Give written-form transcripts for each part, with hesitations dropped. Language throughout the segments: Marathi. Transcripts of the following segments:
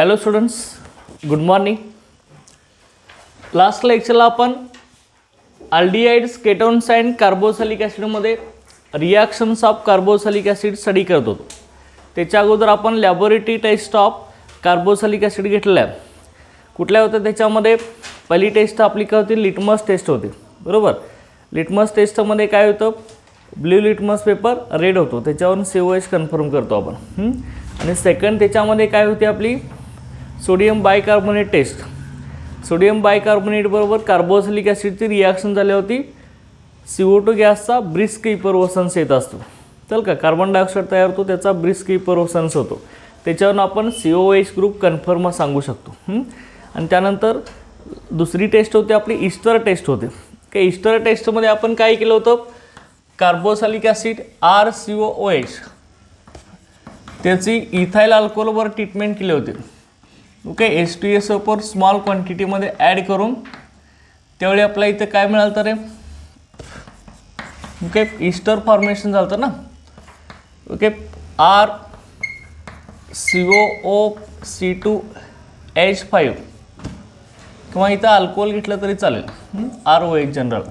Hello students, good morning. Last लेक्चरला आपण अल्डिहाइड्स, केटोन्स अँड कार्बोक्सिलिक ॲसिडमध्ये reactions of carboxylic acid study करत होतो. त्याच्या अगोदर आपण laboratory test of carboxylic acid घेतलेल्या आहे. कुठल्या होत्या त्याच्यामध्ये? पहिली टेस्ट आपली काय होती? लिटमस टेस्ट होती, बरोबर. लिटमस टेस्टमध्ये काय होतं? ब्ल्यू लिटमस पेपर रेड होतो, त्याच्यावरून COH कन्फर्म करतो आपण. आणि सेकंड त्याच्यामध्ये काय होती आपली? Sodium bicarbonate test. Sodium bicarbonate बरोबर कार्बोक्सिलिक ॲसिडची रिॲक्शन झाली होती. CO2 गॅसचा ब्रिस्क इपरव्हसन्स येत असतो, चल का. कार्बन डायऑक्साईड तयार होतो, त्याचा ब्रिस्क इपरव्हसन्स होतो, त्याच्यावरून आपण COH ग्रुप कन्फर्म सांगू शकतो. आणि त्यानंतर दुसरी टेस्ट होती आपली ईस्टर टेस्ट होते. की ईस्टर टेस्टमध्ये आपण काय केलं होतं? कार्बोक्सिलिक ॲसिड RCOOH त्याची इथाइल अल्कोहोलवर ट्रीटमेंट केली होती. ओके, H2SO4 स्मॉल क्वांटिटीमध्ये ॲड करून त्यावेळी आपल्या इथे काय मिळालं तर रे? ओके, ईस्टर फॉर्मेशन झालं ना. ओके, RCOO2H5 किंवा इथं अल्कोहोल घेतलं तरी चालेल, ROH general.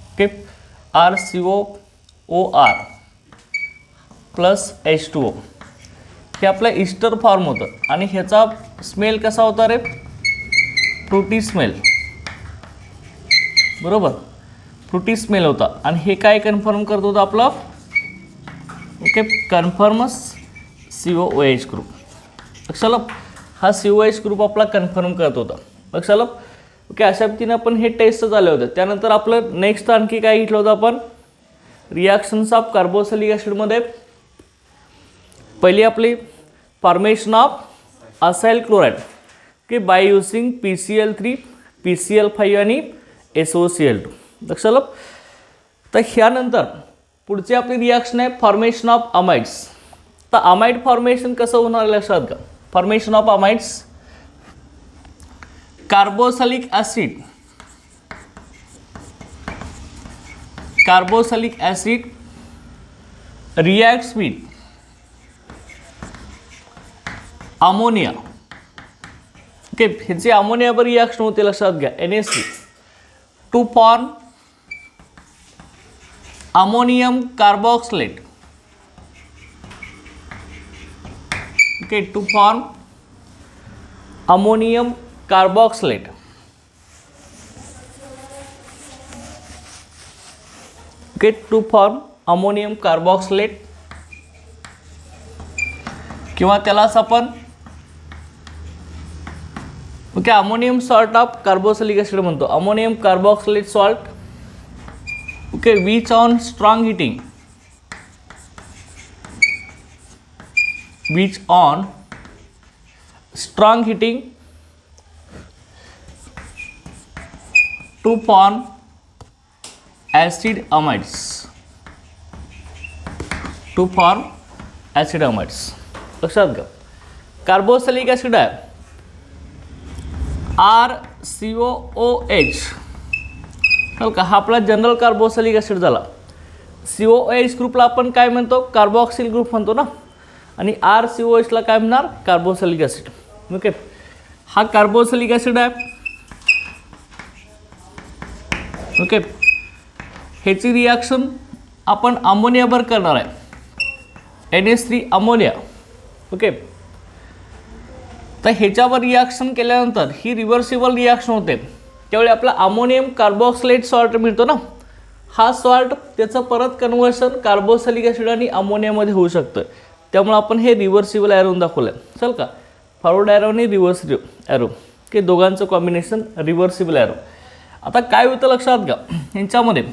Okay, RCOOR plus H2O हे आपलं ईस्टर फॉर्म होतं. आणि ह्याचा स्मेल कसा होता रे? फ्रुटी स्मेल, बरोबर. फ्रुटी स्मेल होता. आणि हे काय कन्फर्म करत होतं आपलं? Okay, confirms COOH group. लक्षात हा COH ग्रुप आपला कन्फर्म करत होता, लक्षात. ओके, अशा पद्धतीने आपण हे टेस्ट झाले होते. त्यानंतर आपलं नेक्स्ट आणखी काय घेतलं होतं आपण? रिॲक्शन्स ऑफ कार्बोक्सिलिक ॲसिडमध्ये पहिली आपली फॉर्मेशन ऑफ असाइल क्लोराइड की बाय युजिंग PCl3, PCl5 आणि SOCl2, लक्षात. तर ह्यानंतर पुढची आपली रिॲक्शन आहे फॉर्मेशन ऑफ अमाइड्स. तर अमाइड फॉर्मेशन कसं होणार लक्षात का? Formation of amides, carboxylic acid reacts with ammonia. Okay, ह्याची अमोनियावर रिॲक्शन होते, लक्षात घ्या. NH3 to form ammonium carboxylate. Okay, to form ammonium carboxylate. Okay, to form ammonium carboxylate किंवा त्यालाच आपण okay ammonium salt of carboxylic acid म्हणतो. Ammonium carboxylate salt. Okay, which on strong heating, which on strong heating to form acid amides, to form acid amides. लक्षात घ्या. कार्बोक्सिलिक ॲसिड आहे RCOOH, चल का. हा आपला जनरल कार्बोक्सिलिक ॲसिड झाला. COOH ग्रुपला आपण काय म्हणतो? कार्बोक्सिल ग्रुप म्हणतो ना. आणि RCOHला काय म्हणणार? Carboxylic acid. ओके, हा कार्बोक्सिलिक ॲसिड आहे. ओके, ह्याची रिॲक्शन आपण अमोनियावर करणार आहे. NH3 ammonia. ओके, तर ह्याच्यावर रिॲक्शन केल्यानंतर ही रिव्हर्सिबल रिॲक्शन होते. त्यावेळी आपला अमोनियम कार्बोक्सिलेट सॉल्ट मिळतो ना. हा सॉल्ट त्याचं परत कन्व्हर्शन कार्बोक्सिलिक ॲसिड आणि अमोनियामध्ये होऊ शकतं. त्यामुळे आपण हे रिव्हर्सिबल ॲरो दाखवलं, चल का. फॉरवर्ड ॲरो आणि रिव्हर्स ॲरो, की दोघांचं कॉम्बिनेशन रिव्हर्सिबल ॲरो. आता काय होतं लक्षात घ्या. ह्यांच्यामध्ये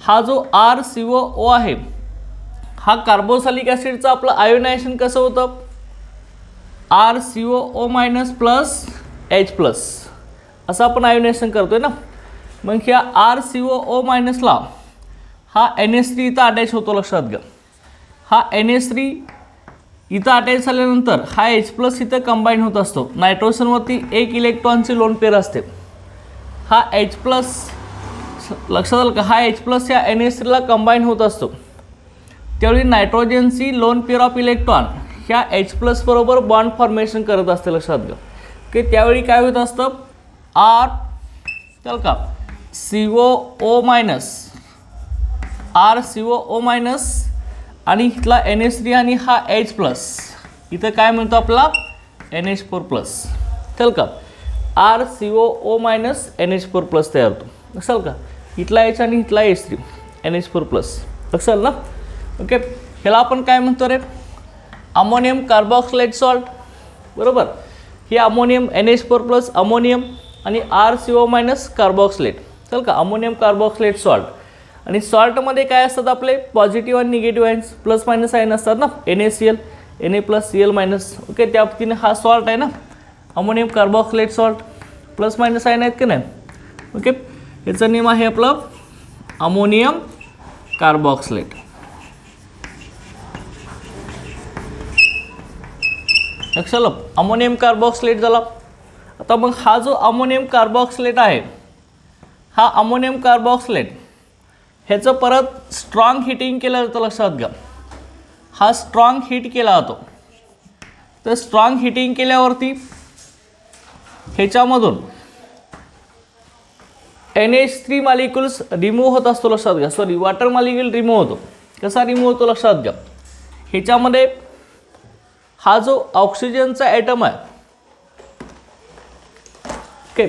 हा जो RCOO आहे, हा कार्बोक्सिलिक ॲसिडचा आपलं आयोनायझेशन कसं होतं? RCOO- प्लस H+ असं आपण आयोनायझेशन करतोय ना. मग ह्या RCOO- हा NH3 इथं अटॅच होतो, लक्षात घ्या. हा NH3 इथं अटॅच झाल्यानंतर हा H+ इथं कंबाईन होत असतो. नायट्रोजनवरती एक इलेक्ट्रॉनची लोन पेअर असते. हा H+ लक्षात आलं का? हा H+ या NH3ला कंबाईन होत असतो. त्यावेळी नायट्रोजनची लोन पेअर ऑफ इलेक्ट्रॉन ह्या H+ बरोबर बॉन्ड फॉर्मेशन करत असते, लक्षात घ्या की त्यावेळी काय होत असतं, आर चल का CO मायनस आणि इथला NH3 आणि हा H+, इथं काय म्हणतो आपला NH4+, चल का RCOO मायनस NH4+ तयार होतो, लक्षाल का, इथला H आणि इथला H3 NH4+, लक्षाल ना. ओके, ह्याला आपण काय म्हणतो रे, अमोनियम कार्बॉक्सिलेट सॉल्ट, बरोबर. हे अमोनियम NH4+ अमोनियम आणि RCO मायनस कार्बॉक्सिलेट, चल का अमोनियम कार्बॉक्सिलेट सॉल्ट. आणि सॉल्टमध्ये काय असतात आपले पॉझिटिव्ह आणि negative ions, plus minus ion असतात ना, NaCl Na+Cl-. ओके, त्या पद्धतीने हा सॉल्ट आहे ना ammonium carboxylate salt, plus minus ion आहेत की नाही. ओके, याचं नेम आहे आपलं अमोनियम कार्बॉक्सिलेट. लक्षात, अमोनियम कार्बॉक्सिलेट झाला. आता मग हा जो अमोनियम कार्बॉक्सिलेट आहे, हा अमोनियम कार्बॉक्सिलेट ह्याचं परत स्ट्रॉंग हिटिंग केलं जातं, लक्षात घ्या. हा स्ट्रॉंग हीट केला जातो. तर स्ट्रॉंग हिटिंग केल्यावरती ह्याच्यामधून NH3 मॉलिक्युल्स रिमूव्ह होत असतो, लक्षात घ्या. सॉरी, वॉटर मॉलिक्युल रिमूव्ह होतो. कसा रिमूव्ह होतो लक्षात घ्या. ह्याच्यामध्ये हा जो ऑक्सिजनचा ॲटम आहे, ओके,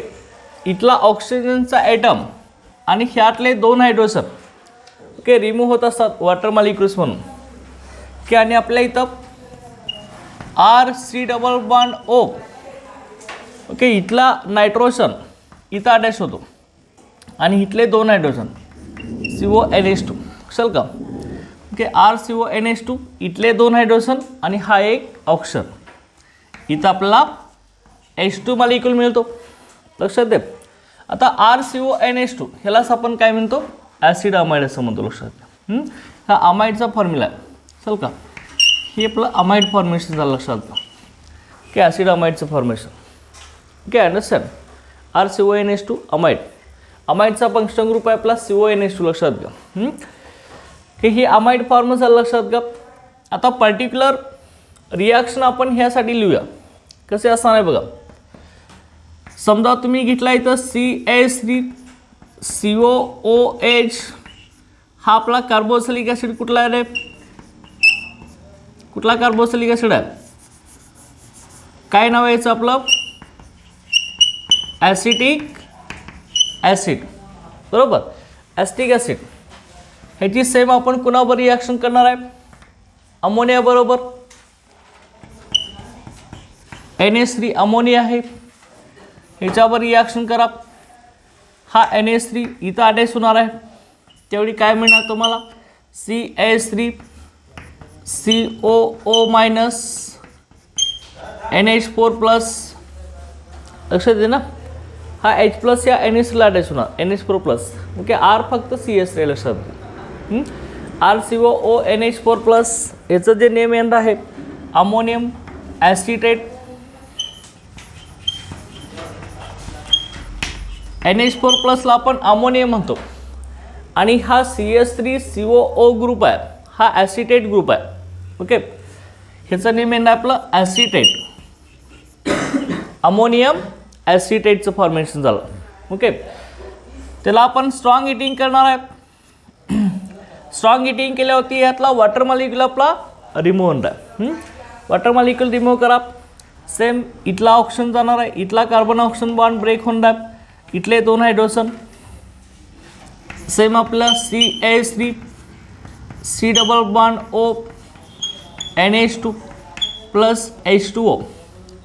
इथला ऑक्सिजनचा ॲटम आणि ह्यातले 2 हायड्रोजन ओके रिमूव्ह होत असतात वॉटर मॉलिक्युल्स म्हणून. ओके, आणि आपल्या इथं RC+O ओके, इथला नायट्रोजन इथं अटॅच होतो आणि इथले 2 हायड्रोजन CONH2, चल का. ओके, RCONH2 इथले 2 हायड्रोजन आणि हा एक ऑक्सिजन, इथं आपला H2 मॉलिक्यूल मिळतो, लक्षात दे. आता RCONH2 ह्यालाच आपण काय म्हणतो, ॲसिड अमाइड असं म्हणतो, लक्षात द्या. हा अमाइडचा फॉर्म्युला आहे, चल का. हे आपलं अमाइड फॉर्मेशन झालं, लक्षात घ्या की ॲसिड अमाइडचं फॉर्मेशन. Okay, understand. RCONH2 अमाइड, अमाइडचा फंक्शनल ग्रुप आहे आपला CONH2, लक्षात घ्या की ही अमाइड फॉर्म झालं, लक्षात घ्या. आता पर्टिक्युलर रिॲक्शन आपण ह्यासाठी लिहूया, कसे असणार आहे बघा. समजा तुम्ही घेतला इथं CH3COOH, हा आपला कार्बोक्सिलिक ॲसिड कुठला आहे रे, कुठला कार्बोक्सिलिक ॲसिड आहे, काय नाव आहे याचं आपलं, ॲसिटिक ॲसिड, बरोबर. ॲसिटिक ॲसिड ह्याची सेम आपण कुणाबरोबर रिॲक्शन करणार आहे, अमोनिया बरोबर. NH3 अमोनिया आहे, ह्याच्यावर रिॲक्शन करा. हा NH3 इथं अटॅच होणार आहे, त्यावेळी काय मिळणार तुम्हाला, CH3COO मायनस NH4+, लक्षात दे ना. हा H+ या NH3ला अटॅच होणार, NH4+. ओके, R फक्त CH3 लक्षात दे. RCOO NH4+, याचं जे नेम येणार आहे अमोनियम ॲसिटेट. NH4+ ला आपण अमोनियम म्हणतो आणि हा CH3COO ग्रुप आहे, हा ॲसिटेट ग्रुप आहे. ओके, ह्याचं नेम येणार आपलं ॲसिटेट, अमोनियम ॲसिटेटचं फॉर्मेशन झालं. ओके, त्याला आपण स्ट्रॉंग हिटिंग करणार आहे. स्ट्रॉंग हिटिंग केल्यावरती ह्यातला वॉटर मॉलिक्यूल आपला रिमूव्ह होणार आहे. वॉटर मॉलिक्यूल रिमूव्ह करा. सेम इथला ऑक्सिजन जाणार आहे, इथला कार्बन ऑक्सिजन बॉन्ड ब्रेक होणार आहे, इथले 2 हायड्रोजन. सेम आपला CH3 C+O NH2 plus H2O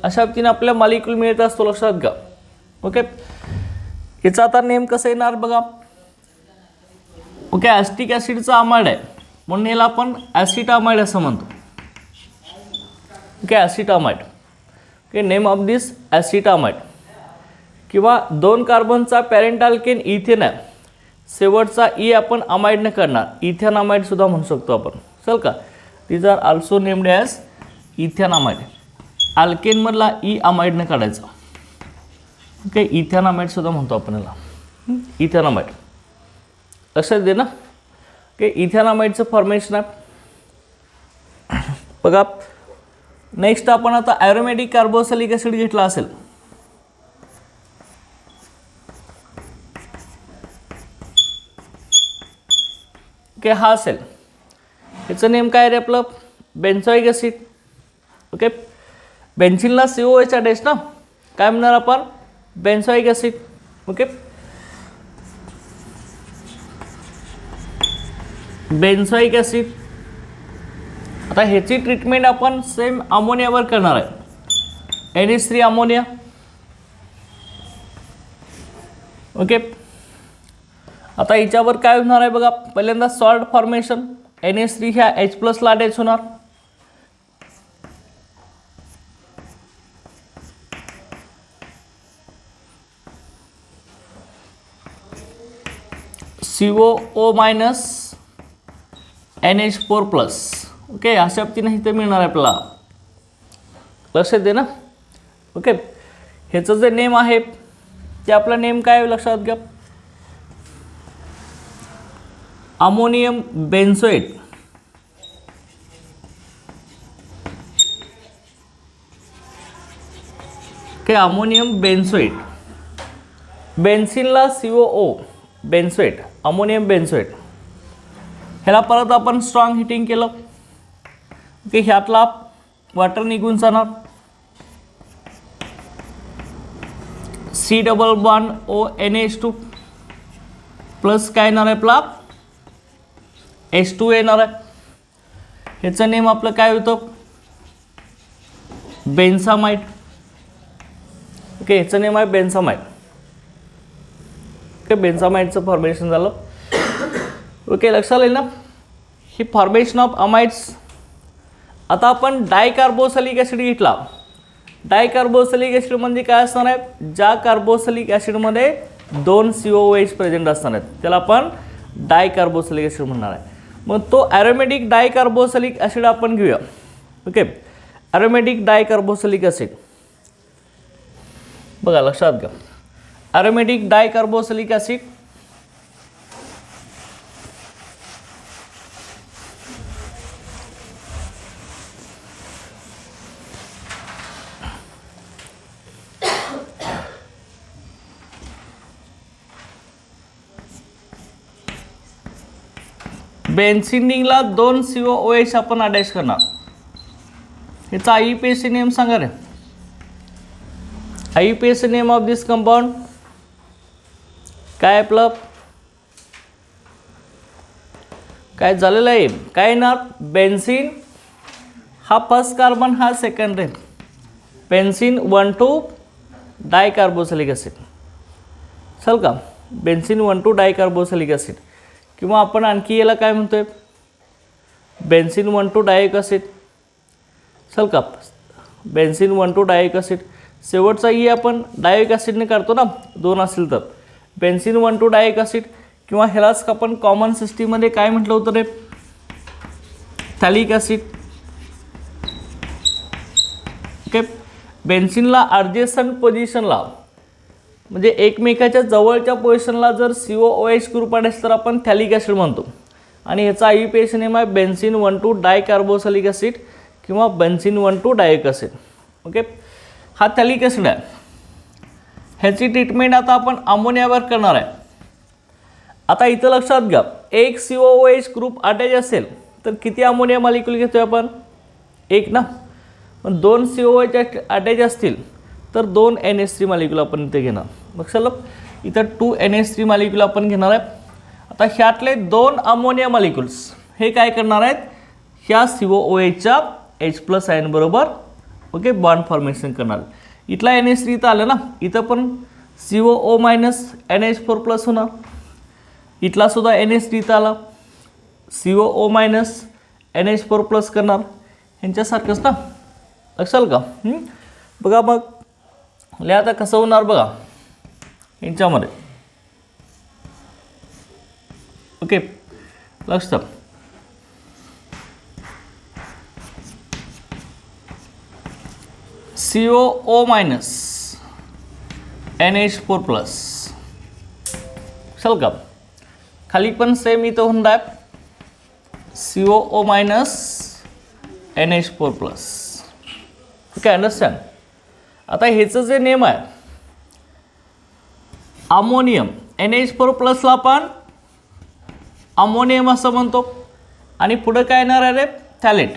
अशा पद्धतीने आपल्या मॉलिक्यूल मिळत असतो, लक्षात घ्या. ओके, याचा आता नेम कसं येणार बघा. ओके, ॲसिटिक ॲसिडचा अमाइड आहे म्हणून याला आपण ॲसिटामाइड असं म्हणतो. ओके, ॲसिटामाइड. ओके, नेम ऑफ दिस ॲसिटामाइड. किंवा 2 कार्बनचा पॅरेंट अल्केन इथेन आहे, शेवटचा ई आपण अमाइडने करणार, इथेनॉमाइड सुद्धा म्हणू शकतो आपण, चल का. These are also named as ethanamide. अल्केनमधला ई अमाइडने काढायचा. ओके, इथेनॉमाइड सुद्धा म्हणतो आपण याला, इथेनॉमाइड, लक्षात दे ना. ओके, इथेनॉमाइडचं फॉर्मेशन आहे. बघा नेक्स्ट आपण आता ॲरोमॅटिक कार्बोक्सिलिक ॲसिड घेतला असेल, ओके, हा असेल, ह्याचं नेम काय रे आपलं बेन्झोइक ॲसिड. ओके, बेन्झिनला COOH अटॅच ना, काय म्हणणार आपण benzoic acid. Okay, benzoic acid. आता ह्याची ट्रीटमेंट आपण सेम अमोनियावर करणार आहे, NH3 अमोनिया. ओके, आता हिच्यावर काय होणार आहे बघा, पहिल्यांदा सॉल्ट फॉर्मेशन, NH3 ह्या H+ ला अटॅच होणार. COO minus NH4+. ओके, अशा पद्धतीने इथे मिळणार आहे आपल्याला, लक्षात दे ना. ओके, ह्याचं जे नेम आहे ते आपलं नेम काय लक्षात घ्या, ammonium benzoate. Okay, ammonium benzoate. बेन्झिनला COO बेन्झोएट, अमोनियम बेन्झोएट. ह्याला परत आपण स्ट्रॉंग हिटिंग केलं. ओके, ह्यातला वॉटर निघून जाणार, C double bond ONH2 plus काय येणार आहे आपला H2 येणार आहे. ह्याचं नेम आपलं काय होतं बेन्झामाइड. ओके, ह्याचं नेम आहे बेन्झामाइड. ओके, बेन्झामाइडचं फॉर्मेशन झालं. ओके, लक्षात आलं ना, ही फॉर्मेशन ऑफ अमाइड्स. आता आपण डायकार्बोक्सिलिक ॲसिड घेतला. डायकार्बोक्सिलिक ॲसिड म्हणजे काय असणार आहे, ज्या कार्बोक्सिलिक ॲसिडमध्ये 2 COOH प्रेझेंट असणार आहेत त्याला आपण डायकार्बोक्सिलिक ॲसिड म्हणणार आहे. मग तो ॲरोमॅटिक डायकार्बोक्सिलिक ॲसिड आपण घेऊया. ओके, ॲरोमॅटिक डायकार्बोक्सिलिक ॲसिड बघा, लक्षात घ्या, ॲरोमॅटिक डायकार्बोक्सिलिक ॲसिड. बेन्झिनला 2 COOH आपण अटॅच करणार. ह्याचा IUPAC नेम सांगा रे, IUPAC name of this compound काय आपलं काय झालेलं आहे, काय ना बेन्झिन हा फर्स्ट कार्बन, हा सेकंड रे, बेन्झिन 1,2 डायकार्बोक्सिलिक ॲसिड. चल का, बेन्झिन 1,2 डायकार्बोक्सिलिक ॲसिड. किंवा आपण आणखी याला काय म्हणतोय बेन्झिन 1,2 डायइक ॲसिड. चल का, बेन्झिन 1,2 डायइक ॲसिड. शेवटचाही आपण डायइक ॲसिडने काढतो ना, 2 असेल तर बेन्झिन 1,2 डायइक ॲसिड. किंवा ह्यालाच आपण कॉमन सिस्टीममध्ये काय म्हटलं होतं रे, थॅलिक ॲसिड. ओके, बेन्झिनला ॲडजेसंट पोझिशनला म्हणजे एकमेकाच्या जवळच्या पोझिशनला जर COOH ग्रुप असेल तर आपण थॅलिक ॲसिड म्हणतो. आणि ह्याचा IUPAC नेम आहे बेन्झिन 1,2 डायकार्बोक्सिलिक ॲसिड किंवा बेन्झिन 1,2 डायइक ॲसिड. ओके, हा थॅलिक ॲसिड आहे. ह्याची ट्रीटमेंट आता आपण अमोनियावर करणार आहे. आता इथं लक्षात घ्या, एक COOH ग्रुप अटॅच असेल तर किती अमोनिया मॉलिक्यूल घेतोय आपण, एक ना. पण 2 COOH अटॅच असतील तर 2 NH3 मॉलिक्यूल आपण इथे घेणार. लक्षात आलं, इथं 2 NH3 मॉलिक्यूल आपण घेणार आहे. आता ह्यातले 2 अमोनिया मॉलिक्युल्स हे काय करणार आहेत, ह्या COOHच्या H+ आयन बरोबर ओके बॉन्ड फॉर्मेशन करणार. इथला NH3 इथं आलं ना, इथं पण COO मायनस NH4+ होणार. इथला सुद्धा NH3 इथं आला, COO मायनस NH4+ करणार. ह्यांच्यासारखंच ना, लक्षात का. बघा मग ले आता कसं होणार बघा यांच्यामध्ये. ओके, लक्षात COO मायनस NH4+. चल का, खाली पण सेम इथं होणार आहे COO minus NH4+. Okay, understand. आता ह्याचं जे नेम आहे अमोनियम, NH4+ ला आपण अमोनियम असं म्हणतो. आणि पुढं काय येणार आहे रे? थॅलेट.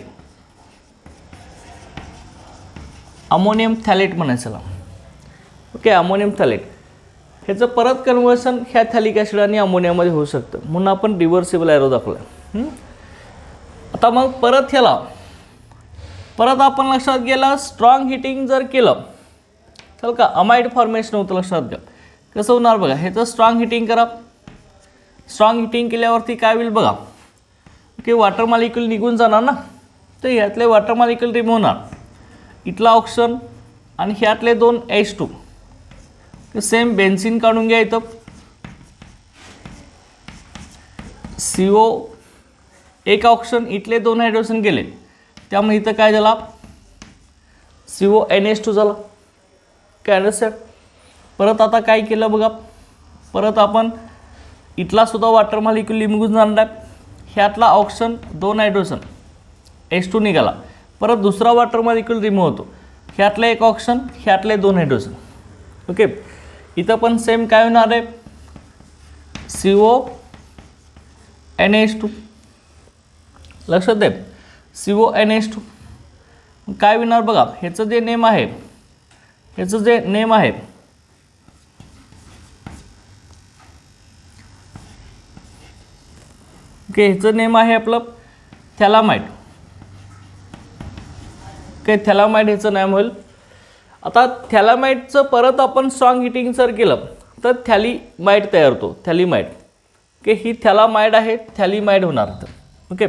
अमोनियम थॅलेट म्हणायचं. Okay, ammonium phthalate. ह्याचं परत कन्व्हर्सन ह्या थॅलिक ॲसिड आणि अमोनियामध्ये होऊ शकतं, म्हणून आपण रिव्हर्सिबल ॲरो दाखवला. आता मग परत आपण लक्षात गेला, स्ट्रॉंग हिटिंग जर केलं चल का अमाइड फॉर्मेशन होतं. लक्षात घ्या कसं होणार बघा. ह्याचं स्ट्रॉंग हिटिंग करा. स्ट्रॉंग हिटिंग केल्यावरती काय होईल बघा की वॉटर मॉलिक्यूल निघून जाणार ना, तर ह्यातले वॉटर मॉलिक्यूल रिमूव्ह होणार. इथला ऑक्सिजन आणि ह्यातले 2 H2. सेम बेन्झीन काढून घ्या. इथं CO एक ऑक्सिजन, इथले 2 हायड्रोजन गेले, त्यामुळे इथं काय झाला CONH2 झाला. काय अंडरस्टँड. परत आता काय केलं बघा, परत आपण इथला सुद्धा वॉटर मॉलिक्यूल निघून जाणार आहे. ह्यातला ऑक्सिजन 2 हायड्रोजन H2 निघाला. परत दुसरा वॉटर मॉलिक्यूल रिमूव्ह होतो. ह्यातले 1 ऑक्सिजन, ह्यातले 2 हायड्रोजन. ओके, इथं पण सेम काय होणार आहे CONH2. लक्षात दे CONH2 काय होणार बघा. ह्याचं जे नेम आहे ओके, ह्याचं नेम आहे आपलं थॅलामाइड. ओके, थॅलामाइड ह्याचं नाम होईल. आता थॅलामाइडचं परत आपण स्ट्रॉंग हिटिंग जर केलं तर थॅलीमाइड तयार होतो. थॅलीमाइड. ओके, ही थॅलामाइड आहे, थॅलीमाइड होणार. ओके,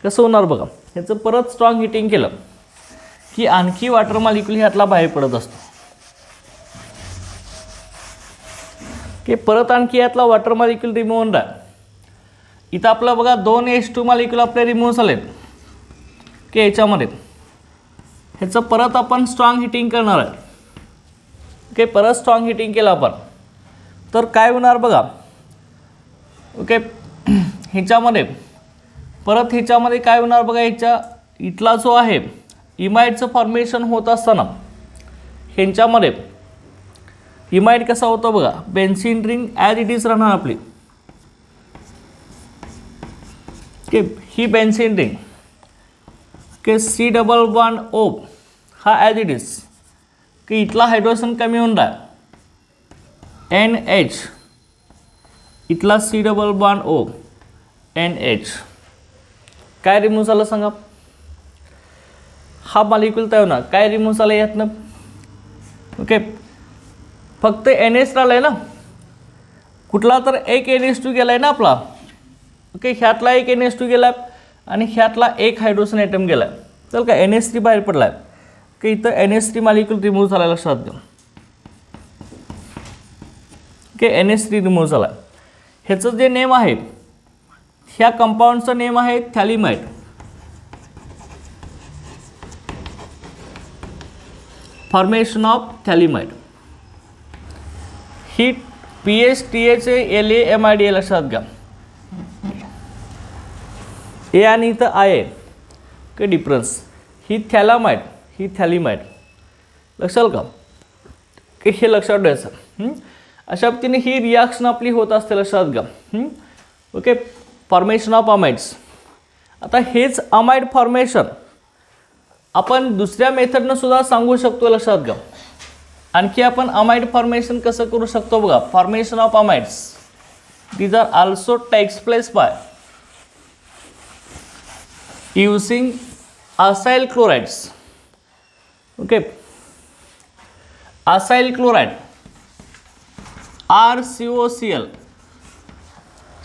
कसं होणार बघा. ह्याचं परत स्ट्रॉंग हिटिंग केलं की आणखी वॉटर मॉलिक्यूल ह्यातला बाहेर पडत असतो. ओके, परत आणखी यातला वॉटर मॉलिक्यूल रिमूव्ह होणार. इथं आपलं बघा 2 H2 मॉलिक्यूल आपले रिमूव्ह झालेत. ओके, याच्यामध्ये ह्याचं परत आपण स्ट्रॉंग हिटिंग करणार आहे. ओके, परत स्ट्रॉंग हिटिंग केलं आपण तर काय होणार बघा. ओके, ह्याच्यामध्ये काय होणार बघा. इथला जो आहे इमाइडचं फॉर्मेशन होत असताना ह्यांच्यामध्ये इमाइड कसा होतो बघा. Benzene ring as it is राहणार आपली. ओके, ही बेन्झीन रिंग. ओके, C+O हा ॲज इट इज की इथला हायड्रोजन कमी होऊन राहा NH, इथला C+O NH. काय रिमूव्ह झालं सांगा. हा मॉलिक्यूल तयार होणार. काय रिमूव्ह झालं यातनं. ओके, फक्त NH राहिलाय ना, कुठला तर एक NH2 गेलाय ना आपला. ओके, ह्यातला एक NH2 गेला आणि ह्यातला एक हायड्रोजन ॲटम गेला. चल का NH3 बाहेर पडलाय. ओके, इथं NH3 मॉलिक्यूल रिमूव्ह झाला. लक्षात द्या. ओके, NH3 रिमूव्ह झाला. ह्याचं जे नेम आहे ह्या कंपाऊंडचं नेम आहे थॅलीमाइड. Formation of phthalimide. ही PHTHALAMID लक्षात घ्या. ए आणि इथं आहे काय डिफरन्स. ही थॅलामाइड, ही थॅलीमाइड. लक्षात का की हे लक्षात ठेवायचं. अशा पद्धतीने ही रिॲक्शन आपली होत असते. लक्षात घ्या. Okay, formation of amides. आता हेच अमाइड फॉर्मेशन आपण दुसऱ्या मेथडनं सुद्धा सांगू शकतो. लक्षात घ्या. आणखी आपण अमाइड फॉर्मेशन कसं करू शकतो बघा. Formation of amides these are also takes place by using acyl chlorides. Okay, acyl chloride RCOCl.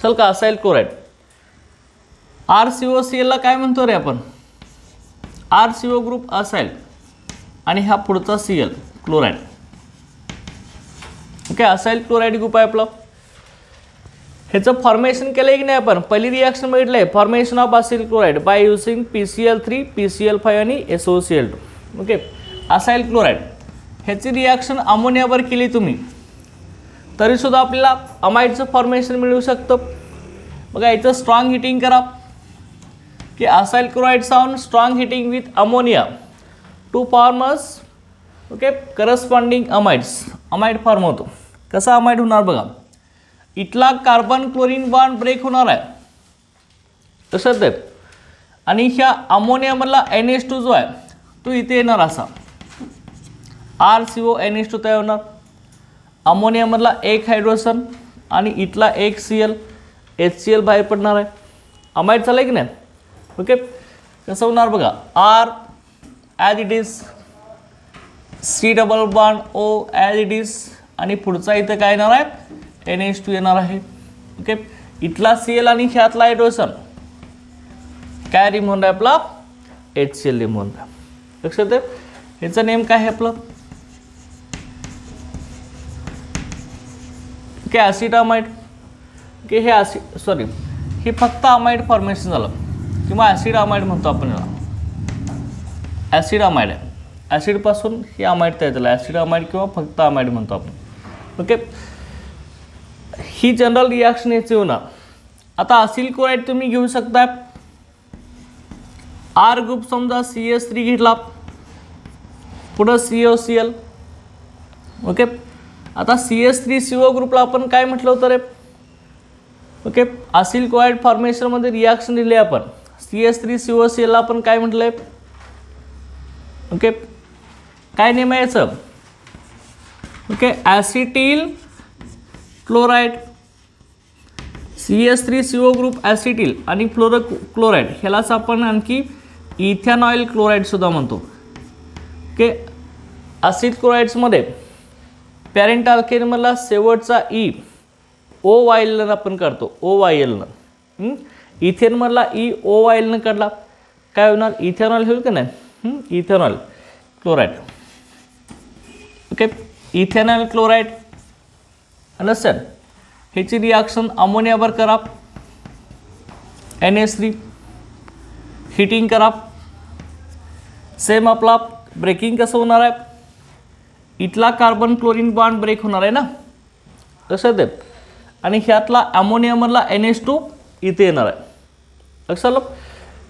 चल का acyl chloride RCOCl ला काय म्हणतो रे आपण. RCO ग्रुप असाईल आणि हा पुढचा Cl chloride. Okay, acyl chloride group आहे आपला. ह्याचं फॉर्मेशन केलं की नाही आपण. पहिली रिॲक्शन बघितलं आहे formation of acyl chloride by using PCl3 PCl5 आणि SOCl2. ओके, असाईल क्लोराइड ह्याची रिॲक्शन अमोनियावर केली तुम्ही तरीसुद्धा आपल्याला अमाइडचं फॉर्मेशन मिळू शकतं. बघा, याचं स्ट्रॉंग हिटिंग करा. की acyl chlorides on strong heating with ammonia to formers okay corresponding amides. Amide form होतो. कसा अमाइड होणार बघा, इथला कार्बन क्लोरीन बॉन्ड ब्रेक होणार आहे तसं ते, आणि ह्या अमोनियामधला NH2 जो आहे तो इथे येणार असा RCO NH2 तयार होणार. अमोनियामधला एक हायड्रोजन आणि इथला एक Cl HCl बाहेर पडणार आहे. अमाइड चालय की नाही. ओके कसं होणार बघा, R as it is, C double bond O as it is, आणि पुढचा इथं काय येणार आहे NH2 येणार आहे. ओके इथला Cl आणि ह्यातला हायड्रोजन काय रिमूव्ह आहे आपला HCl रिमूव्ह आहे. लक्षात आहे. ह्याचं नेम काय आहे आपलं ओके ॲसिटामाइड. ओके हे हे फक्त अमाइड फॉर्मेशन झालं किंवा ॲसिड अमाइड म्हणतो आपण याला. ॲसिड अमाइड आहे, ॲसिडपासून हे अमाइड तयार झालं. ॲसिड अमाइड किंवा फक्त अमाइड म्हणतो आपण. ओके ही जनरल रिॲक्शन याची होणार. आता असिल क्लोराइड तुम्ही घेऊ शकता. R ग्रुप समजा CH3 घेतला, पुढं COCl. ओके आता CH3CO ग्रुपला आपण काय म्हटलं होतं रे. ओके असिल क्लोराइड फॉर्मेशनमध्ये रिॲक्शन दिली आपण. CH3COCl ला आपण काय म्हटलंय. ओके काय नेम आहे याचं. Okay acetyl chloride. CH3CO group acetyl आणि फ्लोरो क्लोराइड ह्यालाच आपण आणखी इथेनॉइल क्लोराइड सुद्धा म्हणतो. ओके ॲसिड क्लोराइड्समध्ये पॅरेंट अल्केनमधला शेवटचा E OYL आपण काढतो. OYL इथेनमधला E OYL काढला काय होणार इथेनॉल होईल का नाही. Ethanol chloride. Okay ethanol chloride understand. ह्याची रिॲक्शन अमोनियावर करा, NH3 हिटिंग करा. सेम आपला ब्रेकिंग कसं होणार आहे, इथला कार्बन क्लोरीन बॉन्ड ब्रेक होणार आहे ना तसं ते, आणि ह्यातला अमोनियामधला NH2 इथे येणार आहे. लक्षात आलं.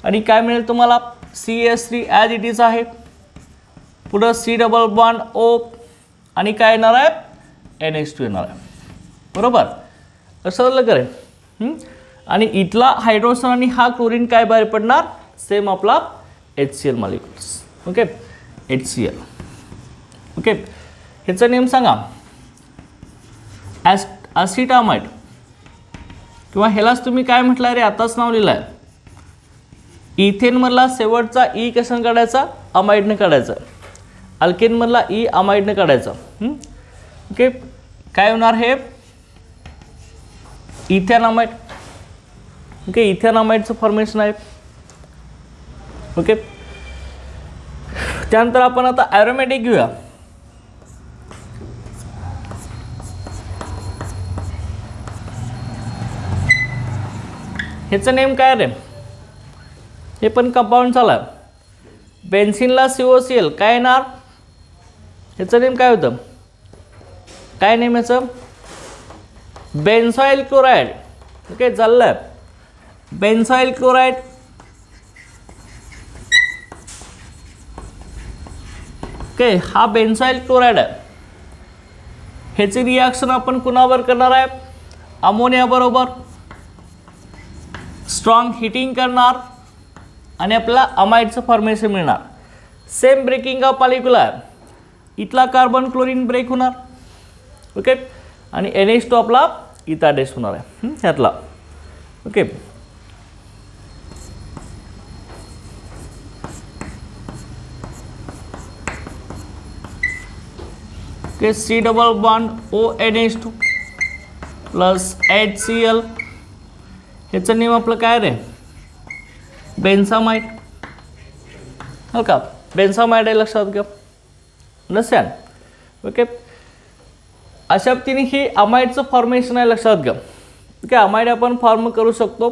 आणि काय मिळेल तुम्हाला CH3 ॲज इट इज आहे, पुढं C डबल बॉन्ड O आणि काय येणार आहे NH2 येणार आहे. बरोबर लक्षात आलं करेल. आणि इथला हायड्रोजन आणि हा क्लोरीन काय बाहेर पडणार सेम आपला HCl molecules. Okay HCl. Okay ह्याचं नेम सांगा ॲसिटामाइड किंवा ह्यालाच तुम्ही काय म्हटलं रे आताच नाव लिहिलं आहे. इथेनमधला शेवटचा E कशानं काढायचा अमाइडनं काढायचा. अल्केनमधला E अमाइडनं काढायचा. ओके काय होणार हे इथेनॉमाइड. ओके इथेनॉमाइडचं फॉर्मेशन आहे. ओके त्यानंतर आपण आता ॲरोमॅटिक घेऊया. ह्याचं नेम काय रे, हे पण कंपाऊंड झालं. बेन्झिनला COCl काय येणार, ह्याचं नेम काय होतं, काय नेम याचं बेन्झॉइल क्लोराइड. ओके चाललं बेन्झॉइल क्लोराइड. ओके हा बेन्झॉइल क्लोराइड आहे. ह्याची रिॲक्शन आपण कुणावर करणार आहे, अमोनिया बरोबर स्ट्रॉंग हिटिंग करणार आणि आपल्याला अमाइडचं फॉर्मेशन मिळणार. सेम ब्रेकिंग ऑफ मॉलिक्युल आहे. इथला कार्बन क्लोरीन ब्रेक होणार. ओके आणि NH2 आपला इथं अटॅच होणार आहे ह्यातला. Okay okay C double bond ONH2 plus HCl. ह्याचं नेम आपलं काय रे बेन्झामाइड. हो का बेन्झामाइड आहे लक्षात घ्या. अंडरस्टँड. ओके अशा पद्धतीने ही अमाइडचं फॉर्मेशन आहे लक्षात घ्या. ओके अमाइड आपण फॉर्म करू शकतो.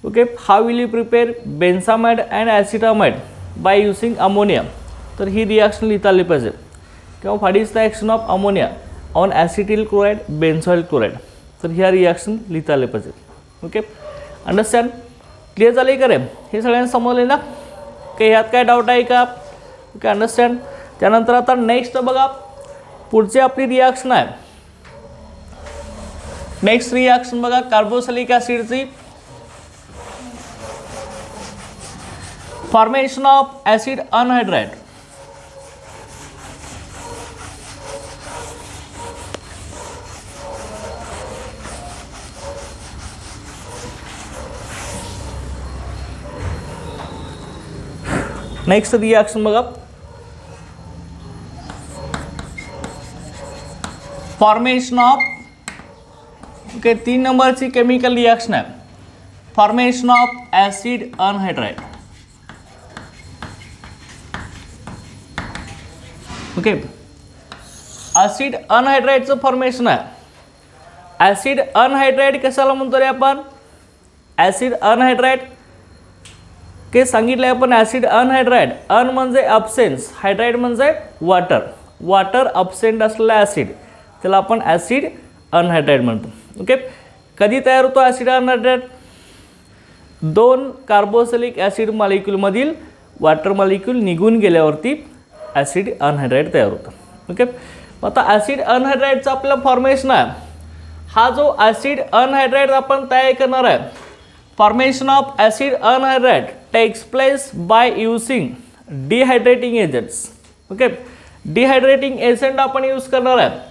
Okay how will you prepare benzamide and acetamide by using ammonia. तर ही रिॲक्शन लिहिता आली पाहिजे किंवा what is the action of ammonia on acetyl chloride benzoyl chloride. तर ह्या रिॲक्शन लिहिता आले पाहिजे. Okay understand. क्लिअर झाले का रे? हे सगळ्यांना समजले ना? की ह्यात काय डाऊट आहे का? Okay, understand. त्यानंतर आता नेक्स्ट बघा, पुढची आपली रिॲक्शन आहे. नेक्स्ट रिॲक्शन बघा कार्बोक्सिलिक ॲसिडची. Formation of acid anhydride. Next reaction बघा, फॉर्मेशन ऑफ, ओके, 3 नंबरची केमिकल रिॲक्शन आहे. Formation of acid anhydride. Okay, acid अनहायड्राइडचं फॉर्मेशन आहे. ॲसिड अनहायड्राइड कशाला म्हणतो रे आपण? ॲसिड अनहायड्राइड के सांगितलं आहे आपण. ॲसिड अनहायड्राइड, अन म्हणजे अब्सेन्स, हायड्राइड म्हणजे वॉटर. वॉटर अब्सेंट असलेला ॲसिड त्याला आपण ॲसिड अनहायड्राइड म्हणतो. ओके, कधी तयार होतो ॲसिड अनहायड्राइड? 2 कार्बोक्सिलिक ॲसिड मॉलिक्यूलमधील वॉटर मॉलिक्यूल निघून गेल्यावरती ॲसिड अनहायड्राइड तयार होतं. ओके, आता ॲसिड अनहायड्राइडचं आपलं फॉर्मेशन आहे. हा जो ॲसिड अनहायड्राइड आपण तयार करणार आहे, formation of acid anhydride takes place by using dehydrating agents. Okay, dehydrating agent आपण यूज करणार आहे.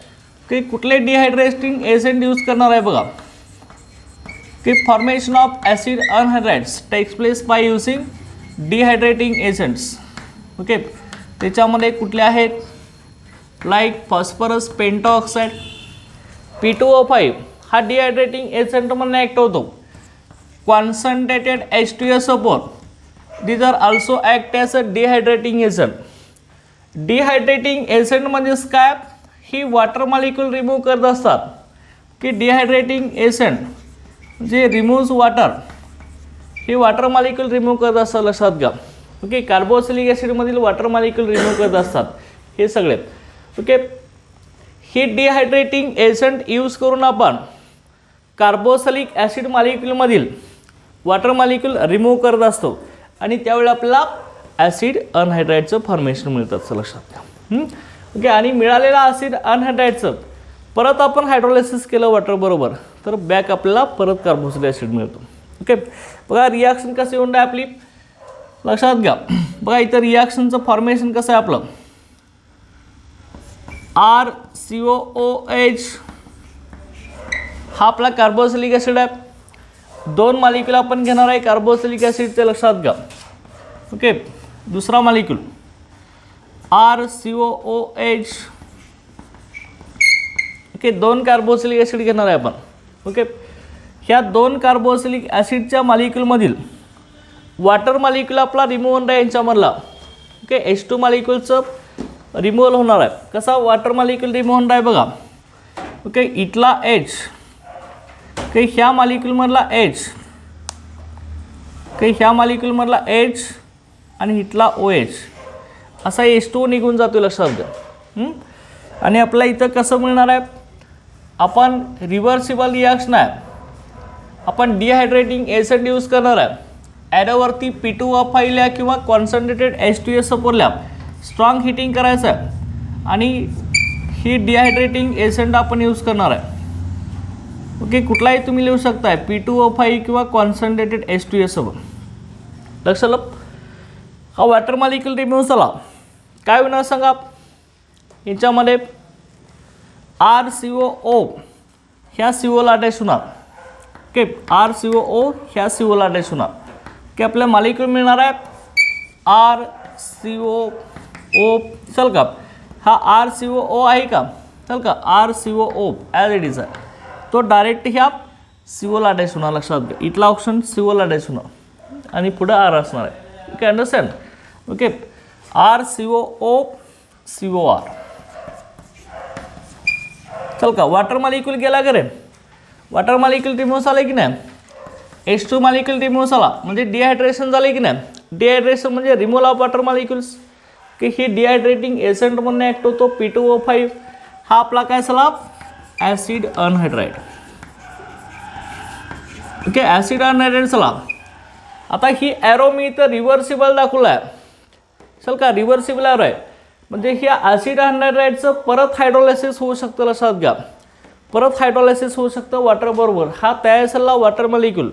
की कुठले डिहायड्रेटिंग एजंट यूज करणार आहे बघा, की formation of acid anhydrides takes place by using dehydrating agents. Okay, त्याच्यामध्ये कुठले आहेत? लाईक फॉस्फरस पेंटॉक्साइड, P2O5 हा डिहायड्रेटिंग एजंट म्हणून ॲक्ट होतो. Concentrated H2SO4 these are also act as a dehydrating agent. Dehydrating agent म्हणजेच काय? ही वॉटर मॉलिक्यूल रिमूव्ह करत असतात. की डिहायड्रेटिंग एजंट म्हणजे रिमूव्ज वॉटर, ही वॉटर मॉलिक्यूल रिमूव्ह करत असतात, लक्षात घ्या. ओके, कार्बोक्सिलिक ॲसिडमधील वॉटर मॉलिक्यूल रिमूव्ह करत असतात हे सगळे. ओके, ही डिहायड्रेटिंग एजंट यूज करून आपण कार्बोक्सिलिक ॲसिड मॉलिक्यूलमधील वॉटर मॉलिक्यूल रिमूव्ह करत असतो आणि त्यावेळी आपल्याला ॲसिड अनहायड्राइडचं फॉर्मेशन मिळतं, असं लक्षात घ्या. ओके, आणि मिळालेलं ॲसिड अनहायड्राइडचं परत आपण हायड्रोलायसिस केलं वॉटर बरोबर, तर बॅक आपल्याला परत कार्बोक्सिलिक ॲसिड मिळतो. ओके, बघा रिॲक्शन कशी होणार आहे आपली, लक्षात घ्या. बघा इथं रिॲक्शनचं फॉर्मेशन कसं आहे आपलं, RCOOH हा आपला कार्बोक्सिलिक ॲसिड आहे. 2 मॉलिक्यूल आपण घेणार आहे कार्बोक्सिलिक ॲसिडचे, लक्षात घ्या. ओके, दुसरा molecule RCOOH. Okay, 2 carboxylic acid घेणार आहे आपण. ओके, ह्या 2 कार्बोक्सिलिक ॲसिडच्या मॉलिक्यूलमधील वॉटर मॉलिक्यूल आपला रिमूव्ह होणार आहे यांच्यामधला. ओके, H2 मॉलिक्यूलचं रिमूव्हल होणार आहे. कसा वॉटर मॉलिक्यूल रिमूव्ह होणार आहे बघा. ओके, इथला H, ओके, ह्या मॉलिक्यूलमधला H, ओके, ह्या मॉलिक्यूलमधला H आणि इथला OH असा H2 निघून जातो, लक्षात घ्या. आणि आपल्या इथं कसं मिळणार आहे, आपण रिव्हर्सिबल रिॲक्शन आहे, आपण डिहायड्रेटिंग एजंट यूज करणार आहे. ॲरोवरती P2O5 ल्या किंवा कॉन्सन्ट्रेटेड H2SO4 ल्या स्ट्रॉंग हिटिंग करायचं आहे आणि ही डिहायड्रेटिंग एजंट आपण यूज करणार आहे. ओके, कुठलाही तुम्ही लिहू शकताय, P2O5 किंवा कॉन्सन्ट्रेटेड H2SO4. लक्षात आलं. हा वॉटर मॉलिक्यूल रिमूव्ह झाला, काय होणार सांगा, याच्यामध्ये RCOO ह्या CO अटॅच होणार. ओके, RCOO ह्या CO अटॅच होणार. की आपल्या मॉलिक्यूल मिळणार आहे RCOO. चल का, हा RCOO आहे का, चल का, RCOO ॲज इट इज आहे, तो डायरेक्ट ह्या CO अटॅच होणार, लक्षात घ्या. इथला ऑप्शन CO अटॅच होणार आणि पुढे R असणार आहे. Okay, understand. Okay, RCOO COR. चल का, वॉटर मॉलिक्यूल गेला का रे, वॉटर मॉलिक्यूल रिमूव्ह झाले की नाही, H2 मॉलिक्यूल रिमूव्ह झाला म्हणजे डिहायड्रेशन झाले की नाही. डिहायड्रेशन म्हणजे रिमूव्हल ऑफ वॉटर मॉलिक्यूल्स. की ही डिहायड्रेटिंग एजंट म्हणून ॲक्ट होतो P2O5. हा आपला काय झाला, acid anhydride. Okay, acid anhydride झाला. आता ही ॲरो मी इथं रिव्हर्सिबल दाखवला आहे, चल का रिव्हर्सिबल ॲरो आहे, म्हणजे ही ॲसिड अनहायड्राईडचं परत हायड्रोलायसिस होऊ शकतं, लक्षात घ्या. परत हायड्रोलायसिस होऊ शकतं वॉटरबरोबर. हा तयार झालेला वॉटर मॉलिक्यूल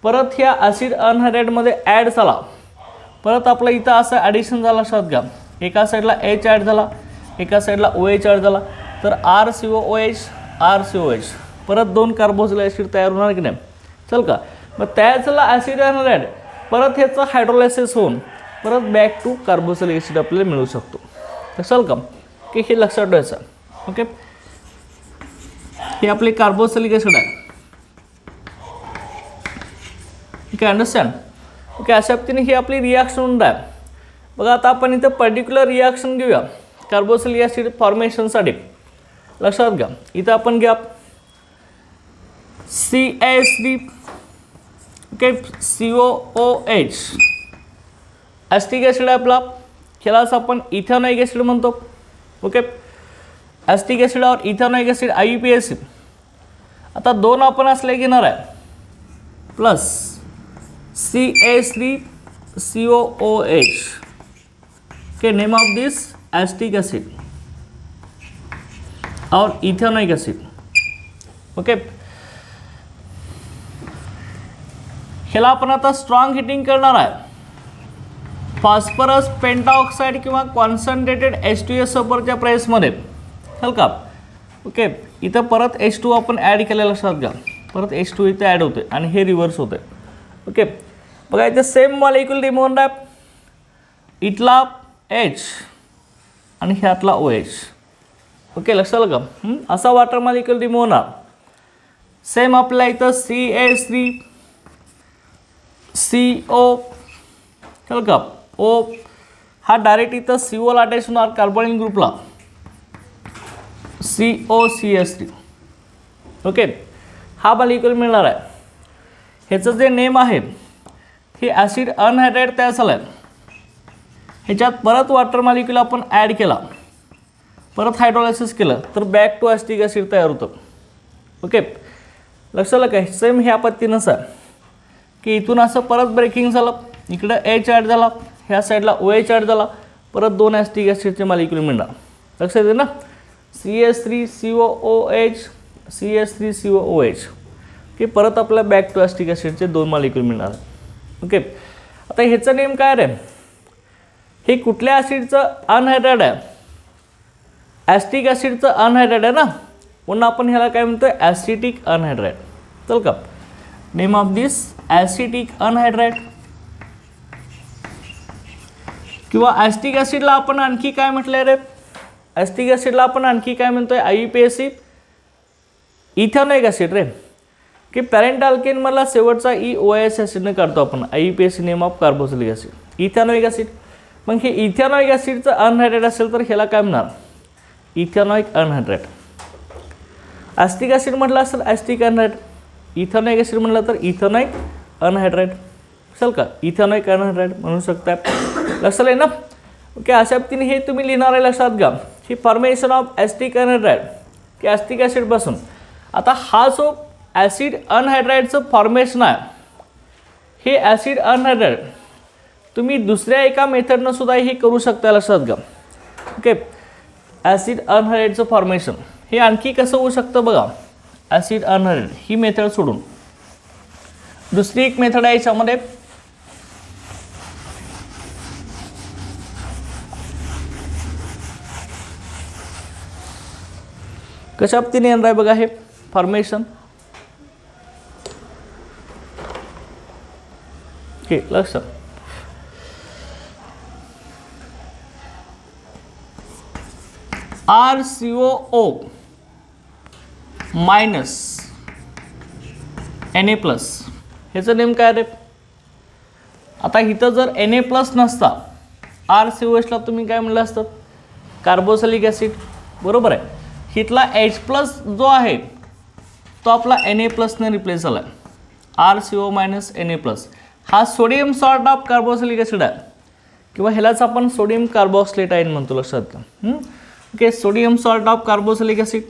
परत ह्या ॲसिड अनहायड्राईडमध्ये ॲड झाला, परत आपलं इथं असं ॲडिशन झालं, लक्षात घ्या. एका साईडला H ॲड झाला, एका साईडला OH ॲड झाला, तर RCOOH RCOH परत 2 कार्बोक्सिलिक ॲसिड तयार होणार की नाही, चल का. मग तयार झाला ॲसिड अनहायड्राईड, परत ह्याचं हायड्रोलायसिस होऊन परत बॅक टू कार्बोक्सिलिक ॲसिड आपल्याला मिळू शकतो, चल का. की हे लक्षात ठेवायचं. ओके, हे आपले कार्बोक्सिलिक ॲसिड आहे. Okay, understand. ओके, अशा पद्धतीने ही आपली रिॲक्शन होणार आहे. बघा आता आपण इथं पर्टिक्युलर रिॲक्शन घेऊया कार्बोक्सिलिक ॲसिड फॉर्मेशनसाठी, लक्षात घ्या. इथं आपण घ्या CH3, ओके, COOH ॲस्टिक ॲसिड आहे आपला, ह्यालाच आपण इथेनॉइक ॲसिड म्हणतो. ओके, ॲस्टिक ॲसिड और इथेनॉइक ॲसिड IUPAC. आता 2 आपण असले घेणार आहे, plus CH3COOH. Okay, name of this acetic acid और इथेनॉइक ॲसिड. ओके, ह्याला आपण आता स्ट्रॉंग हिटिंग करणार आहे फॉस्फरस पेंटाऑक्साईड किंवा कॉन्सन्ट्रेटेड H2S सोबतच्या प्रेसमध्ये, चल का. ओके, इथं परत H2 आपण ॲड केलेलं, लक्षात घ्या. परत H2 इथे ॲड होते आणि हे रिव्हर्स होते. ओके, बघा इथे सेम मॉलिक्यूल रिमूव्ह आहे, इथला H आणि ह्यातला OH. ओके, लक्षात आलं का. असा वॉटर मॉलिक्यूल रिमूव्ह होणार. सेम आपल्या इथं CH3CO, चल का, O हा डायरेक्ट इथं CO ला अटॅच होणार कार्बोनिल ग्रुपला, COCH3. ओके, हा मॉलिक्यूल मिळणार आहे. ह्याचं जे नेम आहे हे ॲसिड अनहायड्राईड तयार झालं आहे. ह्याच्यात परत वॉटर मॉलिक्यूल आपण ॲड केला, परत हायड्रोलायसिस केलं, तर बॅक टू ॲस्टिक ॲसिड तयार होतं. ओके, लक्षात आलं काय. सेम ह्या पद्धतीनंच आहे की इथून असं परत ब्रेकिंग झालं, इकडं H ॲड झाला, ह्या साईडला OH ॲड झाला, परत 2 ॲस्टिक ॲसिडचे मॉलिक्यूल मिळणार. लक्षात येते ना, CH3COOH CH3COOH. की परत आपल्या बॅक टू ॲस्टिक ॲसिडचे 2 मॉलिक्यूल मिळणार. ओके, आता ह्याचं नेम काय रे, हे कुठल्या ॲसिडचं अनहायड्राईड आहे, ॲस्टिक ॲसिडचं अनहायड्राईड आहे ना, म्हणून आपण ह्याला काय म्हणतोय ॲसिटिक अनहायड्राईड, चल का. Name of this acetic अनहायड्राईड. किंवा ॲस्टिक ॲसिडला आपण आणखी काय म्हटलंय रे, ॲस्टिक ॲसिडला आपण आणखी काय म्हणतोय IUPAC, इथेनॉइक ॲसिड रे. की पॅरेंट अल्केनमधला शेवटचा OH ॲसिडने काढतो आपण, IUPAC name of carboxylic acid. Ethanoic acid, मग हे इथेनॉइक ॲसिडचं अनहायड्राईड असेल तर ह्याला काय म्हणणार, इथेनॉइक अनहायड्राईड. ॲस्टिक ॲसिड म्हटलं असेल ॲस्टिक अनहायड्राईड, इथेनॉइक ॲसिड म्हटलं तर इथेनॉइक अनहायड्राईड, चल का, इथेनॉइक अनहायड्राईड म्हणू शकता. लक्षात आहे ना. ओके, अशा पद्धतीने हे तुम्ही लिहिणार आहे, लक्षात घ्या. ही फॉर्मेशन ऑफ ॲस्टिक अनहायड्राईड की ॲस्टिक ॲसिडपासून. आता हा जो ॲसिड अनहायड्राईडचं फॉर्मेशन आहे, हे ॲसिड अनहायड्राईड तुम्ही दुसऱ्या एका मेथडनं सुद्धा हे करू शकता, लक्षात घ्या. ओके, ॲसिड अनहायड्राईडचं फॉर्मेशन हे आणखी कसं होऊ शकतं बघा. ॲसिड अनहायड्राईड ही मेथड सोडून दुसरी एक मेथड आहे याच्यामध्ये, कशा पद्धतीने येणार आहे बघा हे फॉर्मेशन. ओके, लक्ष. RCOO मायनस Na प्लस, ह्याचं नेम काय रे. आता इथं जर Na प्लस नसता, RCOHला तुम्ही काय म्हणलं असतं, कार्बोक्सिलिक ॲसिड, बरोबर आहे. हिथला H प्लस जो आहे तो आपला Na प्लसने रिप्लेस झाला आहे, RCO मायनस Na प्लस. हा sodium salt of carboxylic acid आहे, किंवा ह्यालाच आपण सोडियम कार्बोक्सिलेट आयन म्हणतो, लक्षात घ्या. Okay, sodium salt of carboxylic acid.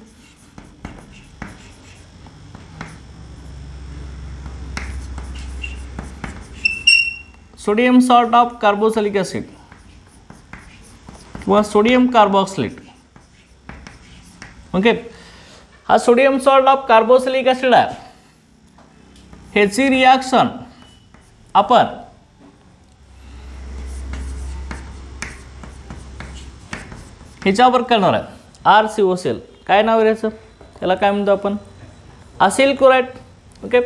Sodium salt of carboxylic acid किंवा सोडियम कार्बॉक्सिलेट. ओके, हा sodium salt of carboxylic acid आहे. ह्याची रिॲक्शन आपण ह्याच्यावर करणार आहे. RCOCl काय नाव आहे याचं, त्याला काय म्हणतो आपण, असिल क्लोराईड. ओके,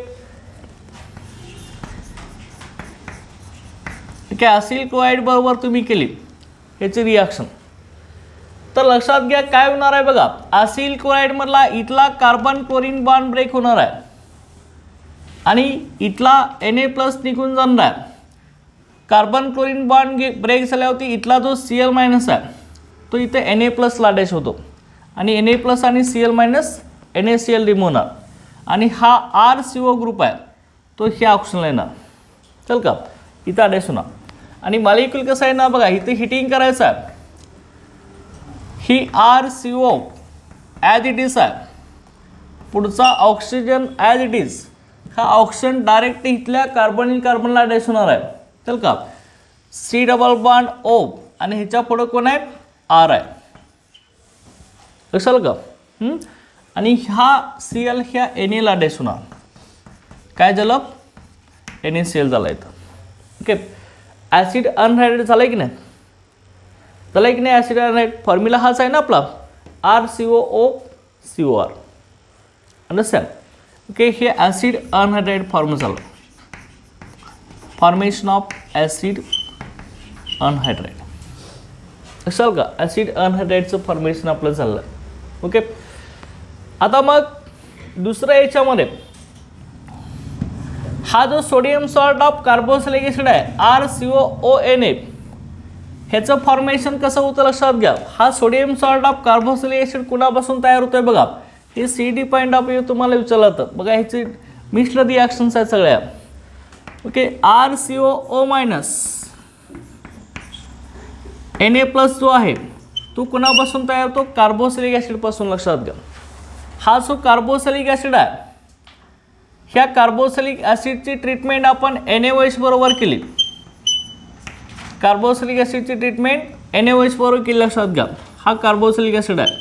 ठीक आहे. असिल क्लोराईड बरोबर तुम्ही केली ह्याची रिॲक्शन तर लक्षात घ्या काय होणार आहे बघा. असिल क्लोराईड मधला इथला कार्बन क्लोरीन बॉन्ड ब्रेक होणार आहे आणि इथला Na+ निघून जाणार आहे. कार्बन क्लोरीन बॉन्ड ब्रेक झाल्यावरती इथला जो Cl- आहे तो इथे Na+ ला डॅश होतो आणि Na+ आणि Cl- NaCl रिमूव्ह होणार आणि हा RCO ग्रुप आहे तो ह्या ऑप्शनला येणार. चल का, इथं डॅश होणार आणि मॉलिक्यूल कसं आहे ना बघा, इथे हिटिंग करायचं आहे. ही RCO ॲज इट इज आहे, पुढचा ऑक्सिजन ॲज इट इज. हा ऑक्सिजन डायरेक्ट इथल्या कार्बनला डॅश होणार आहे. चल का, C+O आणि ह्याच्या पुढं कोण आहे, R आहे. लक्षात का. आणि हा Cl ह्या Na ला डॅश होणार. काय झालं, NaCl झाला इथं. ओके, ॲसिड अनहायड्रेट झालं की नाही, झालं की नाही ॲसिड अनहायड्रेट. फॉर्म्युला हाच आहे ना आपला, RCOO(COR). अंडरस्टँड. ओके, हे ॲसिड अनहायड्रेट फॉर्म झालं, फॉर्मेशन ऑफ ॲसिड अनहायड्रेट. लक्षात का, ॲसिड अनहायड्रेटचं फॉर्मेशन आपलं झालं. ओके, आता मग दुसऱ्या याच्यामध्ये हा जो sodium salt of carboxylic acid आहे RCOONA, ह्याचं फॉर्मेशन कसं होतं लक्षात घ्या. हा sodium salt of carboxylic acid कुणापासून तयार होतोय बघा. हे CD पॉईंट ऑफ व्ह्यू तुम्हाला विचारलं होतं बघा. ह्याची मिश्र रिॲक्शन्स आहेत सगळ्या. ओके, RCOO- Na+ जो आहे तो कुणापासून तयार होतो, कार्बोक्सिलिक ॲसिडपासून. लक्षात घ्या, हा जो कार्बोक्सिलिक ॲसिड आहे ह्या कार्बोक्सिलिक ॲसिडची ट्रीटमेंट आपण NaOH बरोबर केली. कार्बोक्सिलिक ॲसिडची ट्रीटमेंट NaOH बरोबर केली. लक्षात घ्या, हा कार्बोक्सिलिक ॲसिड आहे,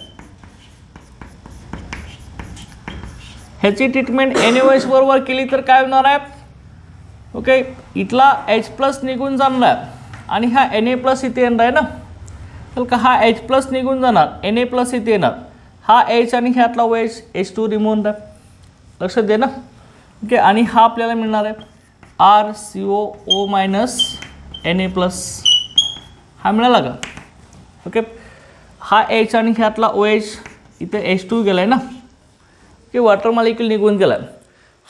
ह्याची ट्रीटमेंट NaOH बरोबर केली तर काय होणार आहे. ओके, इथला H+ निघून जाणार आणि हा Na+ इथे येणार आहे ना. तर का हा H+ निघून जाणार, Na+ इथे येणार. हा H आणि ह्यातला OH H2 रिमूव्ह होणार. लक्षात दे ना. ओके, आणि हा आपल्याला मिळणार आहे RCOO- Na+. हा मिळाला का. ओके, हा H आणि ह्यातला OH इथे H2 गेला आहे ना. ओके, वॉटर मॉलिक्यूल निघून गेला.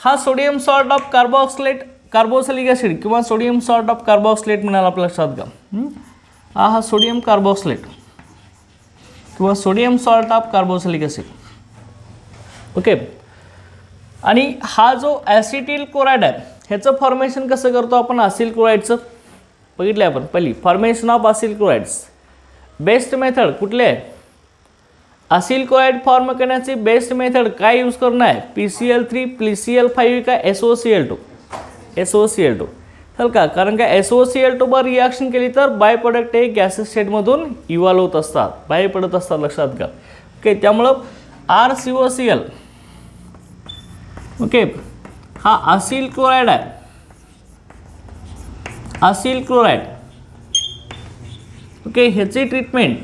हा sodium salt of carboxylic acid किंवा सोडियम सॉल्ट ऑफ कार्बोक्सिलेट मिळाला आपल्या लक्षात घ्या. हा सोडियम कार्बोक्सिलेट किंवा sodium salt of carboxylic acid. Okay, आणि हा जो ॲसिटिल क्लोराईड आहे ह्याचं फॉर्मेशन कसं करतो आपण, असिल क्लोराईडचं बघितलं आपण. पहिली formation of Aseel chlorides best method कुठले आहे, असिल क्लोराईड फॉर्म करण्याची बेस्ट मेथड काय यूज करणं आहे, PCl3 PCl5 का SOCl2. चल का, कारण का SOCl2 वर रिॲक्शन केली तर बाय प्रोडक्ट हे गॅसेस स्टेटमधून इव्हॉल्व होत असतात, बाहेर पडत असतात. लक्षात घ्या. ओके, त्यामुळं RCOCl. ओके, हा असिल क्लोराईड आहे, असिल क्लोराईड. ओके, ह्याची ट्रीटमेंट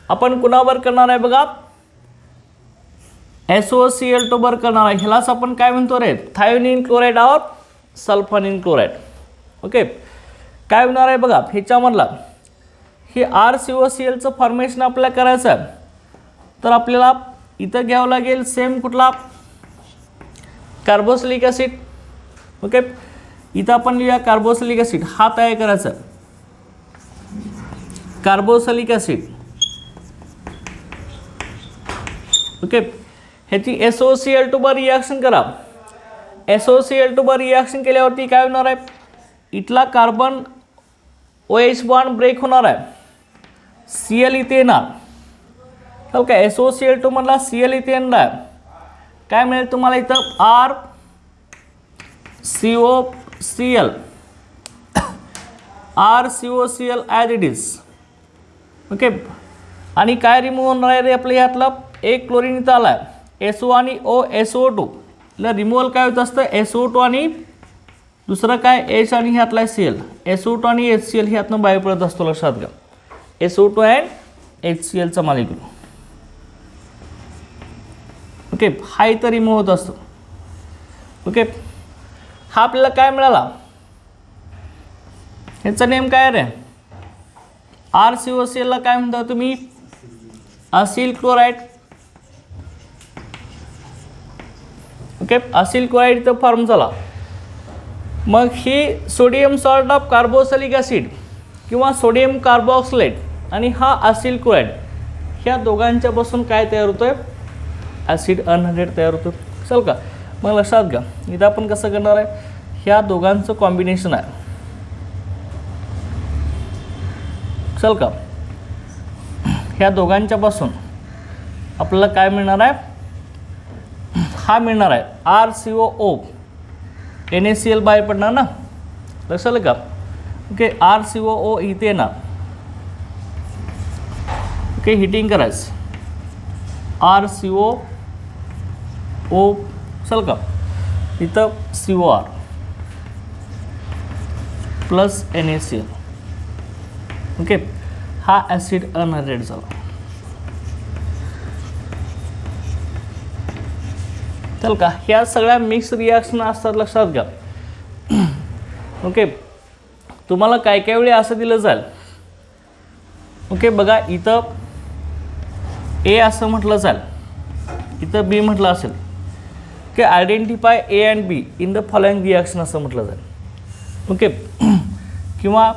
आपण कुणावर करणार आहे बघा, SOCl2 वर करणार आहे. ह्यालाच आपण काय म्हणतो रे, थायोनिन क्लोराईड और सल्फोनिन क्लोराईड. ओके, काय होणार आहे बघा ह्याच्यामधला, हे RCOClचं फॉर्मेशन आपल्याला करायचं आहे तर आपल्याला इथं घ्यावं लागेल सेम कुठला, कार्बोक्सिलिक ॲसिड. ओके, इथं आपण लिहूया कार्बोक्सिलिक ॲसिड. हा तयार करायचा कार्बोक्सिलिक ॲसिड. ओके, ह्याची SOCl2 वर रिॲक्शन करा. SOCl2 वर रिॲक्शन केल्यावरती काय होणार आहे, इथला कार्बन OH बॉन्ड ब्रेक होणार आहे, Cl इथे येणार. तर काय SOCl2 मधला Cl इथे येणार आहे. काय मिळेल तुम्हाला इथं RCOCl. RCOCl as it is. Okay, आणि काय रिमूव्ह होणार आहे रे आपल्या ह्यातला, एक क्लोरीन इथं आला आहे, SO आणि O, SO2 ला रिमूव्हल काय होत असतं, SO2 आणि दुसरं काय H आणि ह्यातला Cl, SO2 आणि HCl ह्यातनं बाहेर पडत असतो, लक्षात घ्या. SO2 and HClचा molecule. ओके, हा इथं रिमूव्ह होत असतो. ओके, हा आपल्याला काय मिळाला, ह्याचा नेम काय रे, RCOCl ला काय म्हणता तुम्ही, acyl chloride. Okay, acyl chloride इथं फॉर्म झाला. मग ही sodium salt of carboxylic acid किंवा सोडियम कार्बोक्सिलेट आणि हा असिल क्लोराईड, ह्या दोघांच्यापासून काय तयार होतोय, ॲसिड अनहायड्रेट तयार होतो. चल का, मग लक्षात घ्या इथं आपण कसं करणार आहे, ह्या दोघांचं कॉम्बिनेशन आहे. चल का, ह्या दोघांच्यापासून आपल्याला काय मिळणार आहे, हा मिळणार आहे RCOO, NaCl बाहेर पडणार ना, लक्षात आलं का. ओके, RCOO इथे येणार. ओके, हिटिंग करायचं, RCOO, चल का, इथं COR प्लस NaCl. ओके, हा ॲसिड अनहायड्रेट झाला. चल का, ह्या सगळ्या मिक्स रिॲक्शन असतात, लक्षात घ्या. ओके, तुम्हाला काय काय वेळी असं दिलं जाईल. ओके, बघा इथं A असं म्हटलं जाईल, इथं B म्हटलं असेल की identify A and B in the following reaction असं म्हटलं जाईल. ओके, किंवा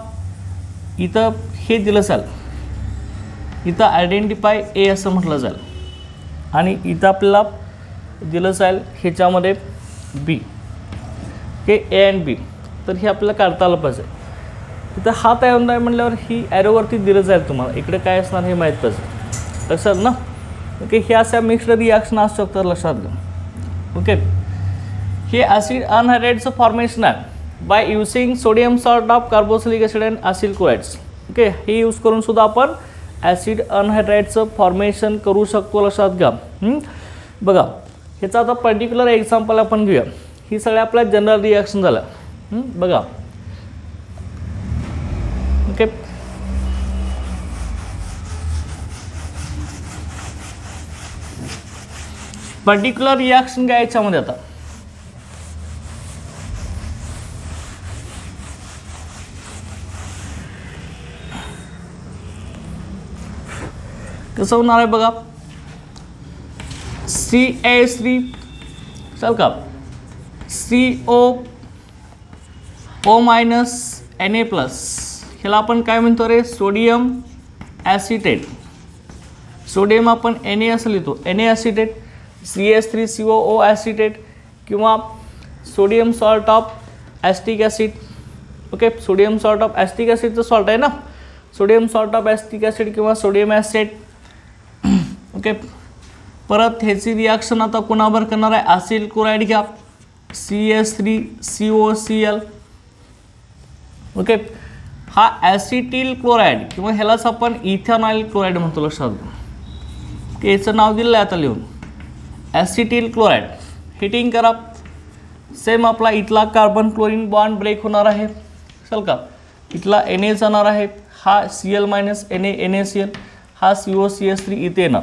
इथं हे दिलं जाईल, इथं आयडेंटिफाय A असं म्हटलं जाईल आणि इथं आपल्याला दिलं जाईल ह्याच्यामध्ये B, हे A अँड B. तर हे आपल्याला काढता आलं पाहिजे. इथं हा तयार होणार म्हटल्यावर ही ॲरोवरती दिलं जाईल तुम्हाला, इकडे काय असणार हे माहीत पाहिजे, लक्षात ना. ओके, ह्या अशा मिक्स्ड रिॲक्शन असू शकतात, लक्षात घ्या. ओके, हे ॲसिड अनहायड्रेटचं फॉर्मेशन आहे by using sodium salt of carboxylic acid and acyl chlorides. Okay, हे यूज करून सुद्धा आपण ॲसिड अनहायड्रेटचं फॉर्मेशन करू शकतो, लक्षात घ्या. बघा ह्याचा आता पर्टिक्युलर एक्झाम्पल आपण घेऊया. ही सगळ्या आपल्या जनरल रिॲक्शन झाल्या. बघा, ओके, पर्टिक्युलर रिॲक्शन काय याच्यामध्ये आता, कसं होणार आहे बघा, CH3 चल का, CO मायनस Na प्लस, ह्याला आपण काय म्हणतो रे, सोडियम ॲसिटेट. सोडियम आपण Na असं लिहितो, Na ॲसिटेट, CH3COO ॲसिटेट किंवा sodium salt of acetic acid. Okay, sodium salt of acetic ॲसिडचं सॉल्ट आहे ना, sodium salt of acetic acid किंवा सोडियम ॲसिड. ओके, परत ह्याची रिॲक्शन आता कोणावर करणार आहे, असिल क्लोराईड घ्या, CH3COCl. ओके, हा ॲसिटिल क्लोराईड किंवा ह्यालाच आपण इथेनॉइल क्लोराईड म्हणतो, लक्षात घ्या. की याचं नाव दिलं आहे आता लिहून, ॲसिटिल क्लोराईड. हिटिंग करा, सेम आपला इथला कार्बन क्लोरीन बॉन्ड ब्रेक होणार आहे, चल का, इथला Na जाणार आहे, हा Cl मायनस Na, NaCl, हा COCH3 इथे येणार.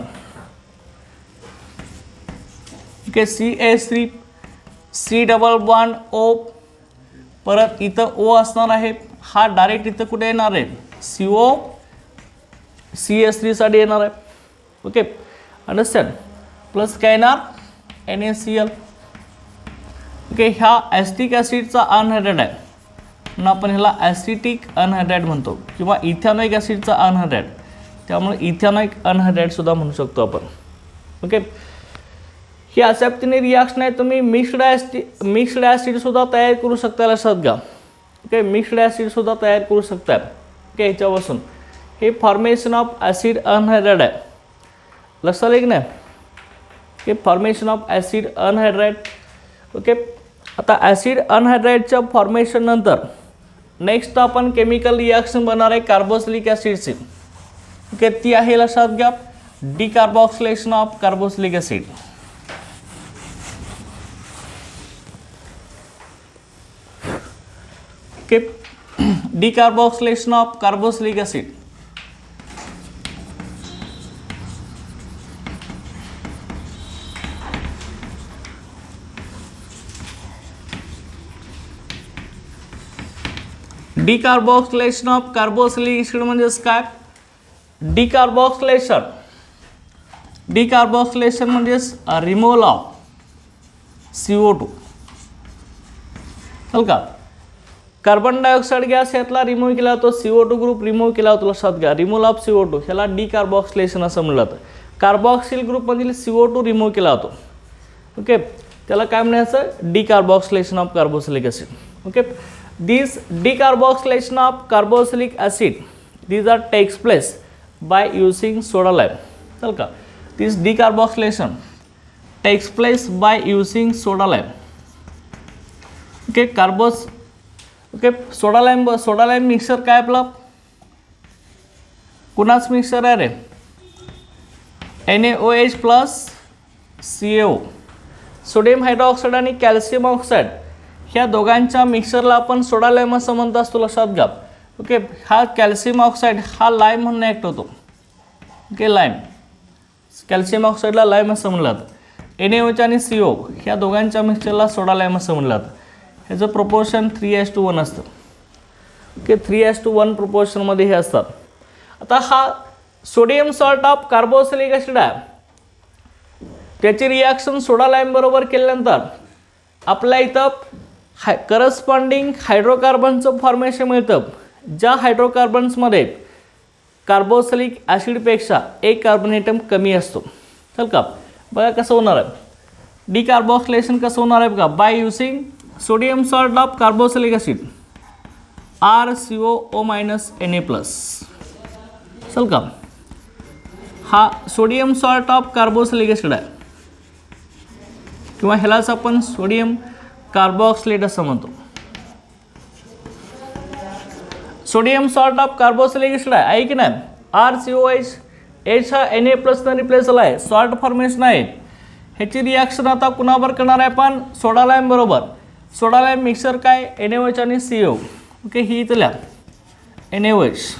Okay, CH3, C double bond O, परत इथं O असणार आहे, हा डायरेक्ट इथं कुठे येणार आहे, CH3 साठी येणार आहे. ओके, अंडरस्टँड, प्लस काय येणार, NaCl. ओके, ह्या ॲस्टिक ॲसिडचा अनहायड्रेट आहे म्हणून आपण ह्याला ॲसिटिक अनहायड्रेट म्हणतो किंवा इथेनॉइक ॲसिडचा अनहायड्रेट, त्यामुळे इथेनॉइक अनहायड्रेट सुद्धा म्हणू शकतो आपण. ओके, ही अशा पद्धतीने रिॲक्शन आहे. तुम्ही मिक्स्ड ॲसिड सुद्धा तयार करू शकता, लक्षात घ्या. ओके, मिक्स्ड ॲसिड सुद्धा तयार करू शकता. ओके, ह्याच्यापासून हे फॉर्मेशन ऑफ ॲसिड अनहायड्रेट आहे, लक्षात आलं की नाही. Okay, formation of acid anhydrate. Okay, आता ॲसिड अनहायड्रेटच्या फॉर्मेशन नंतर नेक्स्ट आपण केमिकल रिॲक्शन बनणार आहे कार्बोसिलिक ॲसिडची. ओके, ती आहे लक्षात घ्या decarboxylation of carboxylic acid. Okay, decarboxylation of carboxylic acid. Decarboxylation of carboxylic acid म्हणजेच काय? डिकार्बोक्सिलेशन म्हणजेच रिमूव्हल ऑफ CO2. चल का, कार्बन डायऑक्साईड गॅस यातला रिमूव्ह केला जातो, CO2 ग्रुप रिमूव्ह केला जातो. लक्षात घ्या, रिमूव्हल ऑफ CO2 ह्याला डिकार्बोक्सिलेशन असं म्हणलं जातं. कार्बॉक्सिल ग्रुपमधील CO2 रिमूव्ह केला जातो. ओके, त्याला काय म्हणायचं? Decarboxylation of carboxylic acid. Okay, this decarboxylation of carboxylic acid, these are takes place by using soda lime. चल का, this decarboxylation takes place by using soda lime. Okay, soda lime mixer काय आपला? कुणाच मिक्सर आहे रे? NaOH plus CaO, sodium hydroxide आणि कॅल्शियम ऑक्साईड ह्या दोघांच्या मिक्सरला आपण सोडा लाईम असं म्हणत असतो. लक्षात घ्या. ओके, हा कॅल्शियम ऑक्साईड हा लाईम म्हणून ॲक्ट होतो. ओके, लाईम, कॅल्शियम ऑक्साईडला लाईम असं म्हणलं जातं. NaOH आणि CO ह्या दोघांच्या मिक्सरला सोडा लाईम असं म्हणलं जातं. ह्याचं प्रोपोर्शन 3:1 असतं. ओके, 3:1 प्रोपोर्शनमध्ये हे असतात. आता हा sodium salt of carboxylic acid आहे, त्याची रिॲक्शन सोडा लाईम बरोबर केल्यानंतर आपल्या इथं करस्पॉन्डिंग हायड्रोकार्बनचं फॉर्मेशन मिळतं, ज्या हायड्रोकार्बन्समध्ये कार्बोसिलिक ॲसिडपेक्षा एक कार्बन ॲटम कमी असतो. चल का, बघा कसं होणार आहे डिकार्बोक्सिलेशन. कसं होणार आहे बघा, by using sodium salt of carboxylic acid RCOO-Na+. चल का, हा sodium salt of carboxylic acid आहे किंवा ह्यालाच आपण सोडियम कार्बोक्सिलेट असं म्हणतो. Sodium salt of carboxylic acid आहे की नाही? RCOH, H हा Na+ रिप्लेस झाला आहे, सॉल्ट फॉर्मेशन आहे. ह्याची रिॲक्शन आता कुणावर करणार आहे आपण? सोडा लाईम बरोबर. सोडा लाईम मिक्सर काय? NaOH आणि CO. ओके, ही इथल्या NaOH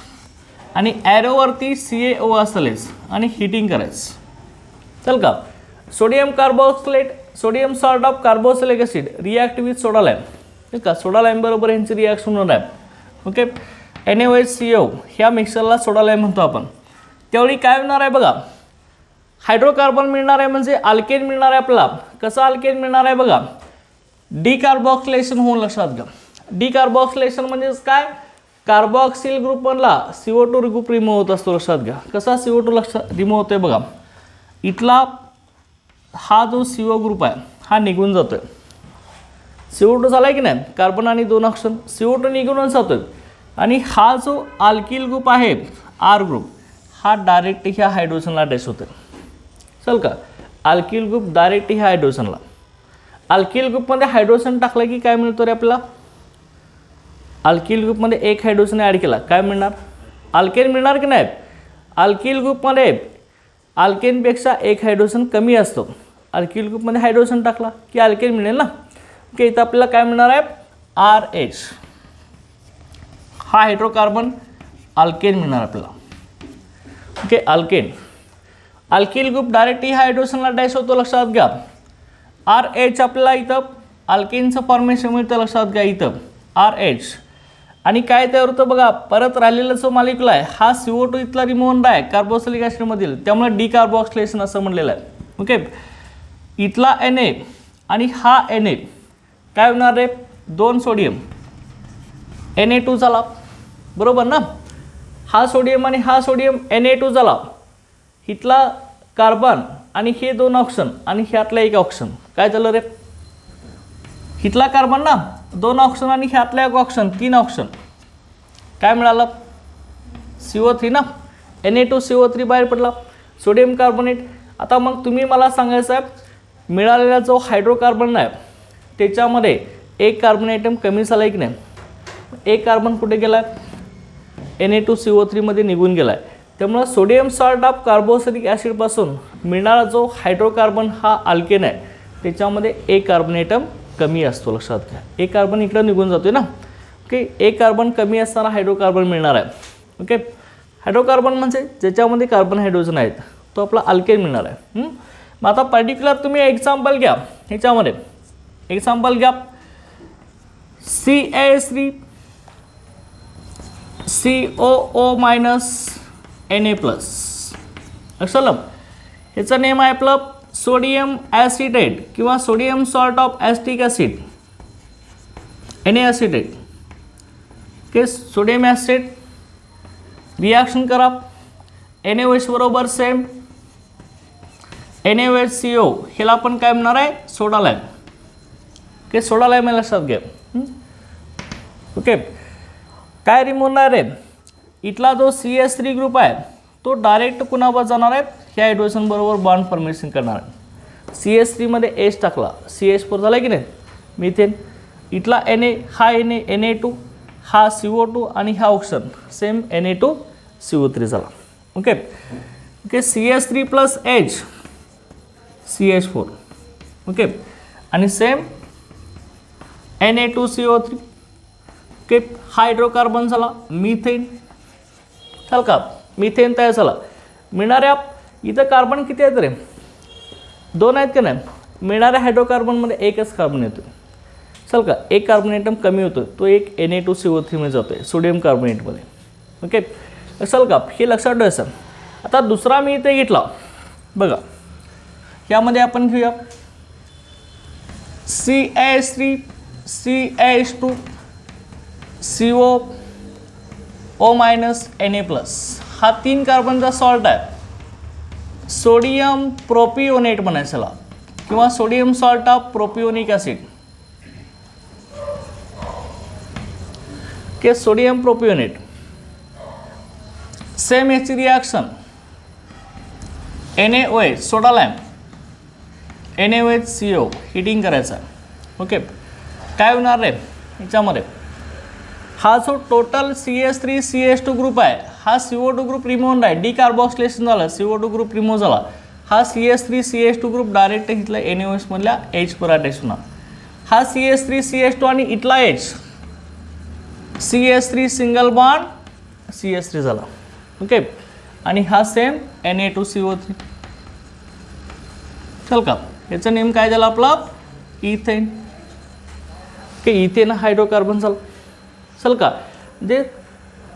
आणि ॲरोवरती CaO असलेच आणि हिटिंग करायचं. चल का, sodium salt of carboxylic acid react with soda lime. ठीक आहे, सोडा लाईम बरोबर ह्यांची रिॲक्शन होणार आहे. ओके, NaOH CO ह्या मिक्सरला सोडा लाईम म्हणतो आपण. त्यावेळी काय होणार आहे बघा, हायड्रोकार्बन मिळणार आहे, म्हणजे अल्केन मिळणार आहे आपल्याला. कसं अल्केन मिळणार आहे बघा, डिकार्बोक्सिलेशन होऊन. लक्षात घ्या, डिकार्बोक्सिलेशन म्हणजेच काय? कार्बॉक्सिल ग्रुपमधला CO2 ग्रुप रिमूव्ह होत असतो. लक्षात घ्या, कसा CO2 रिमूव्ह होतोय बघा. इथला हा जो CO ग्रुप आहे हा निघून जातोय. CO2 झाला आहे की नाही, कार्बन आणि 2 ऑक्सिजन, CO2 निघूनच जातोय. आणि हा जो अल्किल ग्रुप आहे R ग्रुप, हा डायरेक्ट ह्या हायड्रोजनला अटॅच होतोय. चल का, अल्किल ग्रुप डायरेक्ट ह्या हायड्रोजनला. अल्किल ग्रुपमध्ये हायड्रोजन टाकलं की काय मिळतो रे आपल्याला? अल्किल ग्रुपमध्ये एक हायड्रोजन ॲड केला काय मिळणार? अल्केन मिळणार की नाही? अल्किल ग्रुपमध्ये अल्केनपेक्षा एक हायड्रोजन कमी असतो. अल्किल ग्रुपमध्ये हायड्रोजन टाकला की अल्केन मिळेल ना. ओके, इथं आपल्याला काय मिळणार आहे? RH, हा हायड्रोकार्बन अल्केन मिळणार आपल्याला. Okay, alkane. Alkyl group direct ह्या हायड्रोजनला अटॅच होतो. लक्षात घ्या, RH आपल्याला इथं अल्केनचं फॉर्मेशन मिळतं. लक्षात घ्या, इथं RH आणि काय तयार होतं बघा, परत राहिलेला जो मॉलिक्युल आहे हा CO2 इथला रिमूव्ह होणार आहे कार्बोसिलिक ॲसिडमधील, त्यामुळे डिकार्बोक्सिलेशन असं म्हणलेलं आहे. ओके, इथला Na आणि हा Na काय होणार आहे? 2 सोडियम Na2 झाला, बरोबर ना. हा सोडियम आणि हा सोडियम Na2 झाला. इथला कार्बन आणि हे 2 ऑक्सिजन आणि ह्यातला 1 ऑक्सिजन काय झालं रे? इथला कार्बन ना 2 ऑक्सिजन आणि ह्यातला 1 ऑक्सिजन 3 ऑक्सिजन काय मिळालं? CO3 ना. Na2CO3 बाहेर पडला, सोडियम कार्बोनेट. आता मग तुम्ही मला सांगायचं आहे, मिळालेला जो हायड्रोकार्बन आहे त्याच्यामध्ये एक कार्बन ॲटम कमी झाला आहे की नाही? एक कार्बन कुठे गेला Na2CO3 मध्ये निघून गेला आहे. त्यामुळे सोडियम सॉल्ट ऑफ कार्बोक्सिलिक ॲसिडपासून मिळणारा जो हायड्रोकार्बन हा अल्केन आहे त्याच्यामध्ये एक कार्बन ॲटम कमी असतो. लक्षात घ्या, एक कार्बन इकडं निघून जातोय ना. ओके, एक कार्बन कमी असताना हायड्रोकार्बन मिळणार आहे. ओके, हायड्रोकार्बन म्हणजे ज्याच्यामध्ये कार्बन हायड्रोजन आहेत तो आपला अल्केन मिळणार आहे. मग आता पर्टिक्युलर तुम्ही एक्झाम्पल घ्या, ह्याच्यामध्ये एक्झाम्पल घ्या CH3 COO minus Na plus. लक्षात, ह्याचं नेम आहे आपलं सोडियम ॲसिटेट किंवा sodium salt of acetic acid Na acetate. Okay, sodium acid reaction करा NaOH बरोबर सेम NaOHCO, ह्याला पण काय म्हणणार आहे soda lime. Okay, soda lime लक्षात घ्या. ओके, काय रिमूव्ह होणार आहे, इथला जो CH3 ग्रुप आहे तो डायरेक्ट कुणावर जाणार आहे, ह्या हायड्रोजन बरोबर बॉन्ड फॉर्मेशन करणार आहे. CH3 मध्ये H टाकला, CH4 झाला की नाही मिथेन. इथला Na हा Na2 हा CO2 आणि हा ऑक्सिजन सेम Na2CO3 झाला. Okay okay, CH3 plus H CH4. Okay, आणि सेम Na2CO3. ओके, हायड्रोकार्बन झाला मिथेन. चाल का, मिथेन तयार झाला. मिळणाऱ्या इथं कार्बन किती आहेत रे, 2 आहेत का नाही. मिळणाऱ्या हायड्रोकार्बनमध्ये एकच कार्बन येतो. चल का, एक कार्बन ॲटम कमी होतो, तो एक Na2CO3 मध्ये जातो आहे सोडियम कार्बोनेटमध्ये. ओके, चल का, हे लक्षात ठेवायचं. आता दुसरा मी इथे घेतला बघा, यामध्ये आपण घेऊया CH3 CH2 CO minus Na plus. हा 3 कार्बनचा सॉल्ट आहे, सोडियम प्रोपिओनेट म्हणायचं किंवा sodium salt of propionic acid. के सोडियम प्रोपिओनेट सेम याची reaction NaOH soda lime NaOHCO heating करायचा. ओके, काय होणार रे याच्यामध्ये, हा जो टोटल CH3 CH2 ग्रुप आहे हा CO2 ग्रुप रिमूव्ह आहे, डिकार्बॉक्सिलेशन झालं, CO2 ग्रुप रिमूव्ह झाला. हा CH3 CH2 ग्रुप डायरेक्ट इथला NaOH मधल्या H वर अटॅच होणार. हा CH3 CH2 आणि इथला H CH3 single bond CH3 झाला. ओके, आणि हा सेम Na2CO3. चल का, याचं नेम काय झालं आपला इथेन. ओके, इथेन हायड्रोकार्बन झालं. चल का, जे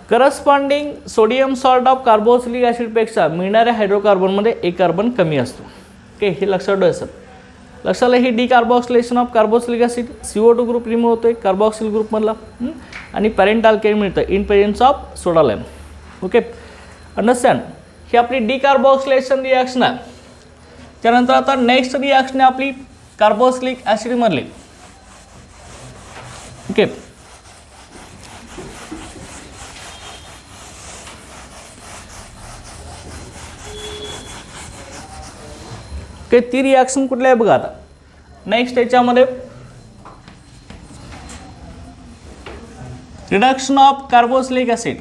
corresponding sodium salt of carboxylic ॲसिडपेक्षा मिळणाऱ्या हायड्रोकार्बनमध्ये एक कार्बन कमी असतो. ओके, हे लक्षात ठेवायचं. लक्षात हे decarboxylation of carboxylic acid, CO2 group remove होतोय कार्बॉक्सिल ग्रुपमधला, आणि पॅरेंट अल्केन मिळतं in presence of soda lime. Okay, understand. ही आपली डिकार्बॉक्सिलेशन रिॲक्शन आहे. त्यानंतर आता नेक्स्ट रिॲक्शन आहे आपली कार्बोक्सिलिक ॲसिडमधली. ओके, ओके, ती रिॲक्शन कुठल्या आहे बघा. आता नेक्स्ट याच्यामध्ये reduction of carboxylic acid.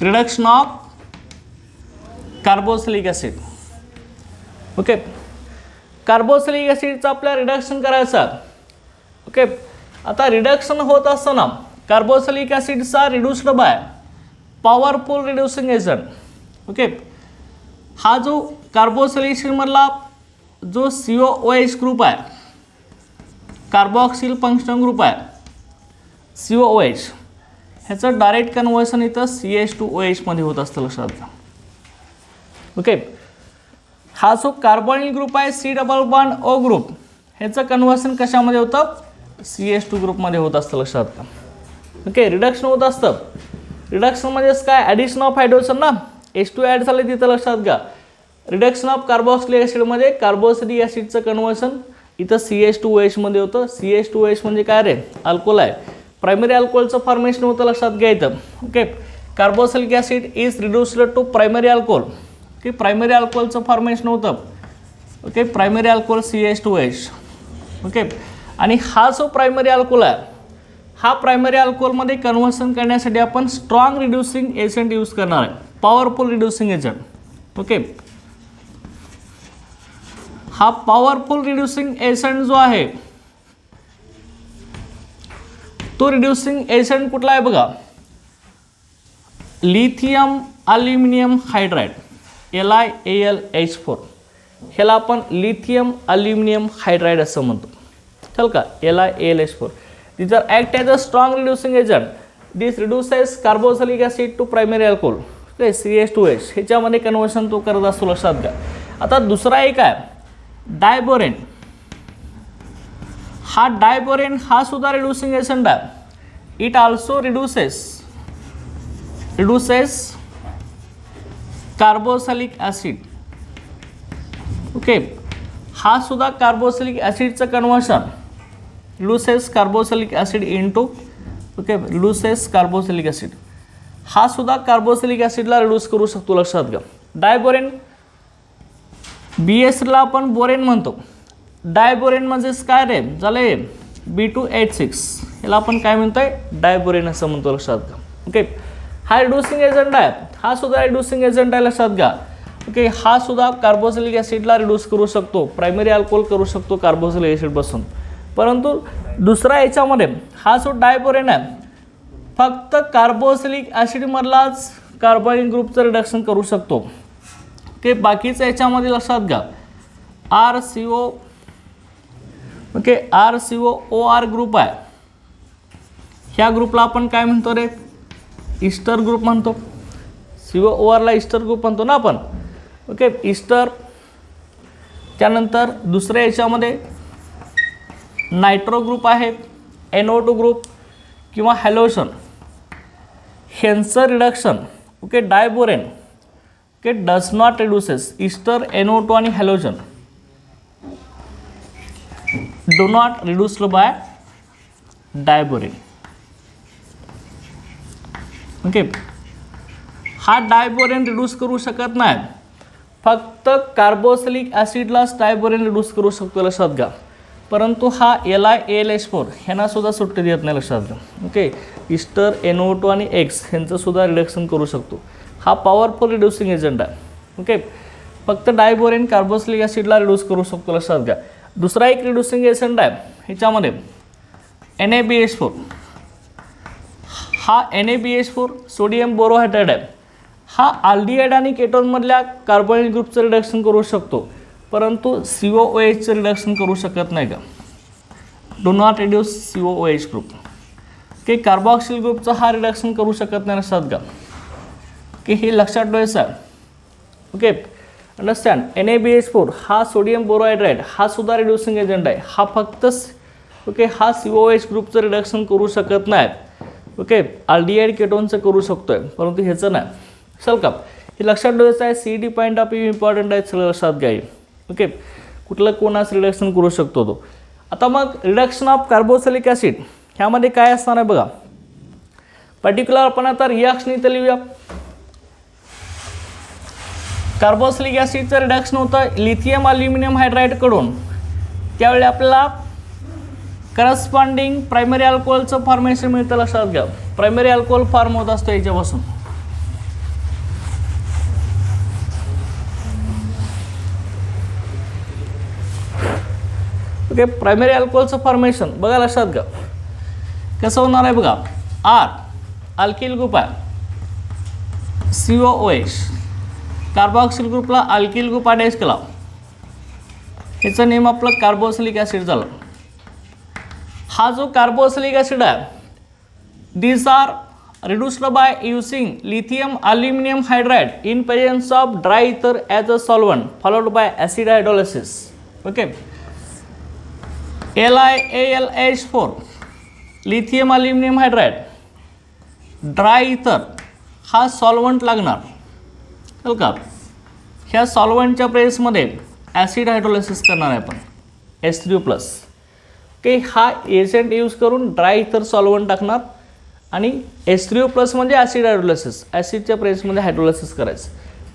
Reduction of carboxylic acid. Okay, carboxylic ॲसिडचं आपल्याला रिडक्शन करायचं. ओके, आता रिडक्शन होत असताना कार्बोक्सिलिक ॲसिडचा reduced by powerful reducing agent. Okay, हा जो कार्बोक्सिलिक ॲसिडमधला जो COOH ग्रुप आहे, कार्बॉक्सिल फंक्शनल ग्रुप आहे COOH, ह्याचं डायरेक्ट कन्व्हर्सन इथं CH2OH मध्ये होत असतं. लक्षात घ्या. ओके, हा जो कार्बोनिल ग्रुप आहे C double bond O group, ह्याचं कन्व्हर्सन कशामध्ये होतं CH2 ग्रुपमध्ये होत असतं. लक्षात घ्या. ओके, रिडक्शन होत असतं. रिडक्शन म्हणजेच काय, ॲडिशन ऑफ हायड्रोजन ना, H2 ॲड झाले तिथं. लक्षात घ्या, रिडक्शन ऑफ कार्बोक्सिलिक ॲसिडमध्ये कार्बोक्सिलिक ॲसिडचं कन्व्हर्सन इथं CH2OH मध्ये होतं. CH2OH म्हणजे काय रे, अल्कोहोल आहे, प्रायमरी अल्कोहोलचं फॉर्मेशन होतं. लक्षात घ्या इथं. Okay, carboxylic acid is reduced to primary alcohol. की प्रायमरी अल्कोहोलचं फॉर्मेशन होतं. Okay, primary alcohol CH2H. Okay, आणि हा जो प्रायमरी अल्कोहोल आहे, हा प्रायमरी अल्कोहोलमध्ये कन्व्हर्सन करण्यासाठी आपण स्ट्रॉंग रिड्युसिंग एजंट यूज करणार आहे, पॉवरफुल रिड्युसिंग एजंट. ओके, हा पॉवरफुल रिड्युसिंग एजंट जो आहे तो रिड्युसिंग एजंट कुठला आहे बघा, लिथियम अल्युमिनियम हायड्राइड, LiAlH4. ह्याला आपण लिथियम अल्युमिनियम हायड्राइड असं म्हणतो. चल का, LiAlH4. These are act as a strong reducing agent. This reduces carboxylic acid to primary alcohol. Okay, CH2H. ह्याच्यामध्ये कन्वर्शन तो करत असतो, लक्षात घ्या. आता दुसरा एक आहे डायबोरेन. हा डायबोरेन हा सुद्धा रिड्युसिंग एजंट आहे. It also reduces carboxylic acid. Okay, हा सुद्धा कार्बोक्सिलिक ॲसिडचं conversion reduces carboxylic acid into, okay, reduces carboxylic acid. हा सुद्धा कार्बोक्सिलिक ॲसिडला रिड्यूस करू शकतो, लक्षात घ्या. डायबोरेन, BS ला आपण बोरेन म्हणतो. डायबोरेन म्हणजेच काय रे, झालं B2H6. याला आपण काय म्हणतोय, डायबोरेन असं म्हणतो, लक्षात घ्या. ओके, हा रिड्युसिंग एजंट आहे, हा सुद्धा रिड्युसिंग एजंट आहे, लक्षात घ्या. ओके, हा सुद्धा कार्बोक्सिलिक ॲसिडला रिड्यूस करू शकतो, प्रायमरी अल्कोहोल करू शकतो कार्बोक्सिलिक ॲसिडपासून. परंतु दुसरा याच्यामध्ये हा जो डायबोरेन आहे फक्त कार्बोक्सिलिक ॲसिडमधलाच कार्बोनिल ग्रुपचं रिडक्शन करू शकतो. ते बाकीचं याच्यामध्ये लक्षात घ्या RCO, ओके, RCOOR ग्रुप आहे. ह्या ग्रुपला आपण काय म्हणतो रे, ईस्टर ग्रुप म्हणतो. COORला ईस्टर ग्रुप म्हणतो ना आपण. Okay, Easter. त्यानंतर दुसऱ्या याच्यामध्ये नायट्रो ग्रुप आहे, NO2 ग्रुप किंवा हॅलोजन. ह्यांचं reduction, okay, diborane, okay, does not reduces. Easter, NO2 आणि halogen do not reduced by diborane. Okay, हा डायबोरेन रिड्यूस करू शकत नाही, फक्त कार्बोक्सिलिक ॲसिडलाच डायबोरेन रिड्यूस करू शकतो, लक्षात घ्या. परंतु हा LiAlH4 ह्यांना सुद्धा सुट्टी देत नाही, लक्षात घ्या. ओके, ईस्टर, NO2 आणि X ह्यांचं सुद्धा रिडक्शन करू शकतो. हा पॉवरफुल रिड्युसिंग एजंट आहे. ओके, फक्त डायबोरेन कार्बोक्सिलिक ॲसिडला रिड्यूस करू शकतो, लक्षात घ्या. दुसरा एक रिड्युसिंग एजंट आहे ह्याच्यामध्ये NaBH4. हा NaBH4 सोडियम बोरोहायड्राइड आहे. हा अल्डिहाइड आणि केटोनमधल्या कार्बोनिल ग्रुपचं रिडक्शन करू शकतो, परंतु COOHचं रिडक्शन करू शकत नाही का. Do not reduce COOH group. की कार्बॉक्सिल ग्रुपचा हा रिडक्शन करू शकत नाही, लक्षात घ्या. की हे लक्षात ठेवायचं आहे. Okay, understand. NaBH4 हा सोडियम बोरोहायड्राइड हा सुद्धा रिड्युसिंग एजंट आहे. हा फक्त, ओके, हा COOH ग्रुपचं रिडक्शन करू शकत नाही. ओके, अल्डिहाइड केटोनचं करू शकतोय, परंतु ह्याचं नाही. चल का, हे लक्षात ठेवायचं आहे. CET point of view important आहे, सगळं लक्षात घ्या. ओके, कुठलं कोणाचं रिडक्शन करू शकतो तो. आता मग रिडक्शन ऑफ कार्बोक्सिलिक ॲसिड ह्यामध्ये काय असणार आहे बघा. पर्टिक्युलर आपण आता रिॲक्शन इथं लिहूया. कार्बोक्सिलिक ॲसिडचं रिडक्शन होतं लिथियम अल्युमिनियम हायड्राइडकडून. त्यावेळी आपल्याला करस्पॉन्डिंग प्रायमरी अल्कोहोलचं फॉर्मेशन मिळतं, लक्षात घ्या. प्रायमरी अल्कोहोल फॉर्म होत असतो याच्यापासून. ओके, प्रायमरी अल्कोहोलचं फॉर्मेशन बघा, लक्षात घ्या कसं होणार आहे बघा. R अल्किल ग्रुप आहे, COOH. कार्बॉक्सिल ग्रुपला अल्किल ग्रुप अटॅच केला, ह्याचं नेम आपलं कार्बोक्सिलिक ॲसिड झालं. हा जो कार्बोक्सिलिक ॲसिड आहे, these are reduced by using lithium aluminum hydride in presence of dry ether as a solvent followed by acid hydrolysis. Okay, LiAlH4 lithium aluminium hydride, dry इथर हा सॉल्वंट लागणार, चल का. ह्या सॉल्वंटच्या प्रेसमध्ये ॲसिड हायड्रोलायसिस करणार आहे आपण, H3+. ओके, हा एजंट यूज करून ड्राय इथर सॉल्वंट टाकणार आणि H3+ म्हणजे ॲसिड हायड्रोलायसिस, ॲसिडच्या प्रेसमध्ये हायड्रोलायसिस करायचं.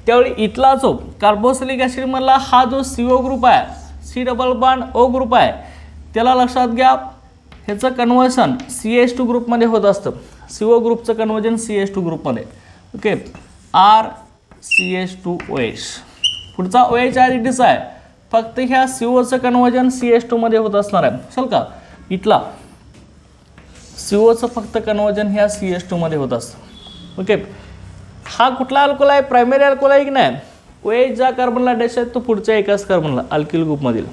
त्यावेळी इथला जो कार्बोक्सिलिक ॲसिडमधला हा जो CO ग्रुप आहे, C double bond O group आहे, त्याला लक्षात घ्या, ह्याचं कन्व्हर्शन CH2 ग्रुपमध्ये होत असतं. CO ग्रुपचं कन्व्हर्जन CH2 ग्रुपमध्ये. Okay, RCH2OH. पुढचा OH आयडेंटिस आहे, फक्त ह्या COचं कन्व्हर्जन CH2 मध्ये होत असणार आहे. चल का, इथला COचं फक्त कन्व्हर्जन ह्या CH2 मध्ये होत असतं. ओके, हा कुठला अल्कोहोल आहे? प्रायमरी अल्कोहोल आहे की नाही? OH ज्या कार्बनला डॅश आहे तो पुढच्या एकाच कार्बनला अल्किल ग्रुपमधील.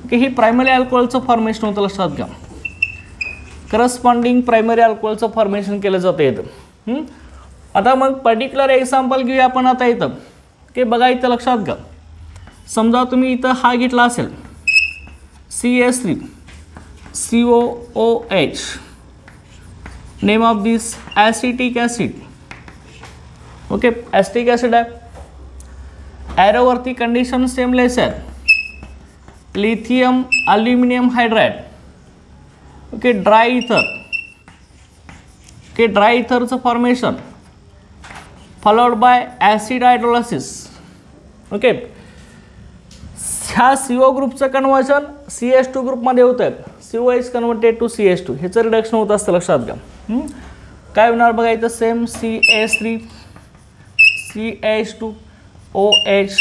ओके, ही प्रायमरी अल्कोहोलचं फॉर्मेशन होतं, लक्षात घ्या. करस्पॉन्डिंग प्रायमरी अल्कोहोलचं फॉर्मेशन केलं जातं इथं. आता मग पर्टिक्युलर एक्झाम्पल घेऊया आपण आता इथं. ओके, बघा इथं लक्षात घ्या. समजा तुम्ही इथं हा घेतला असेल CH3 COOH, name of this acetic acid. Okay, acetic acid आहे. ॲरोवरती कंडिशन सेमलेस आहे, lithium aluminium hydride. Okay, dry ether. Okay, dry इथरचं formation followed by acid hydrolysis. Okay, ह्या CO ग्रुपचं कन्व्हर्शन CH2 ग्रुपमध्ये होतं आहे. COH कन्व्हर्टेड टू CH2, ह्याचं रिडक्शन होत असतं, लक्षात घ्या. काय होणार बघा इथं, सेम CH3 CH2OH,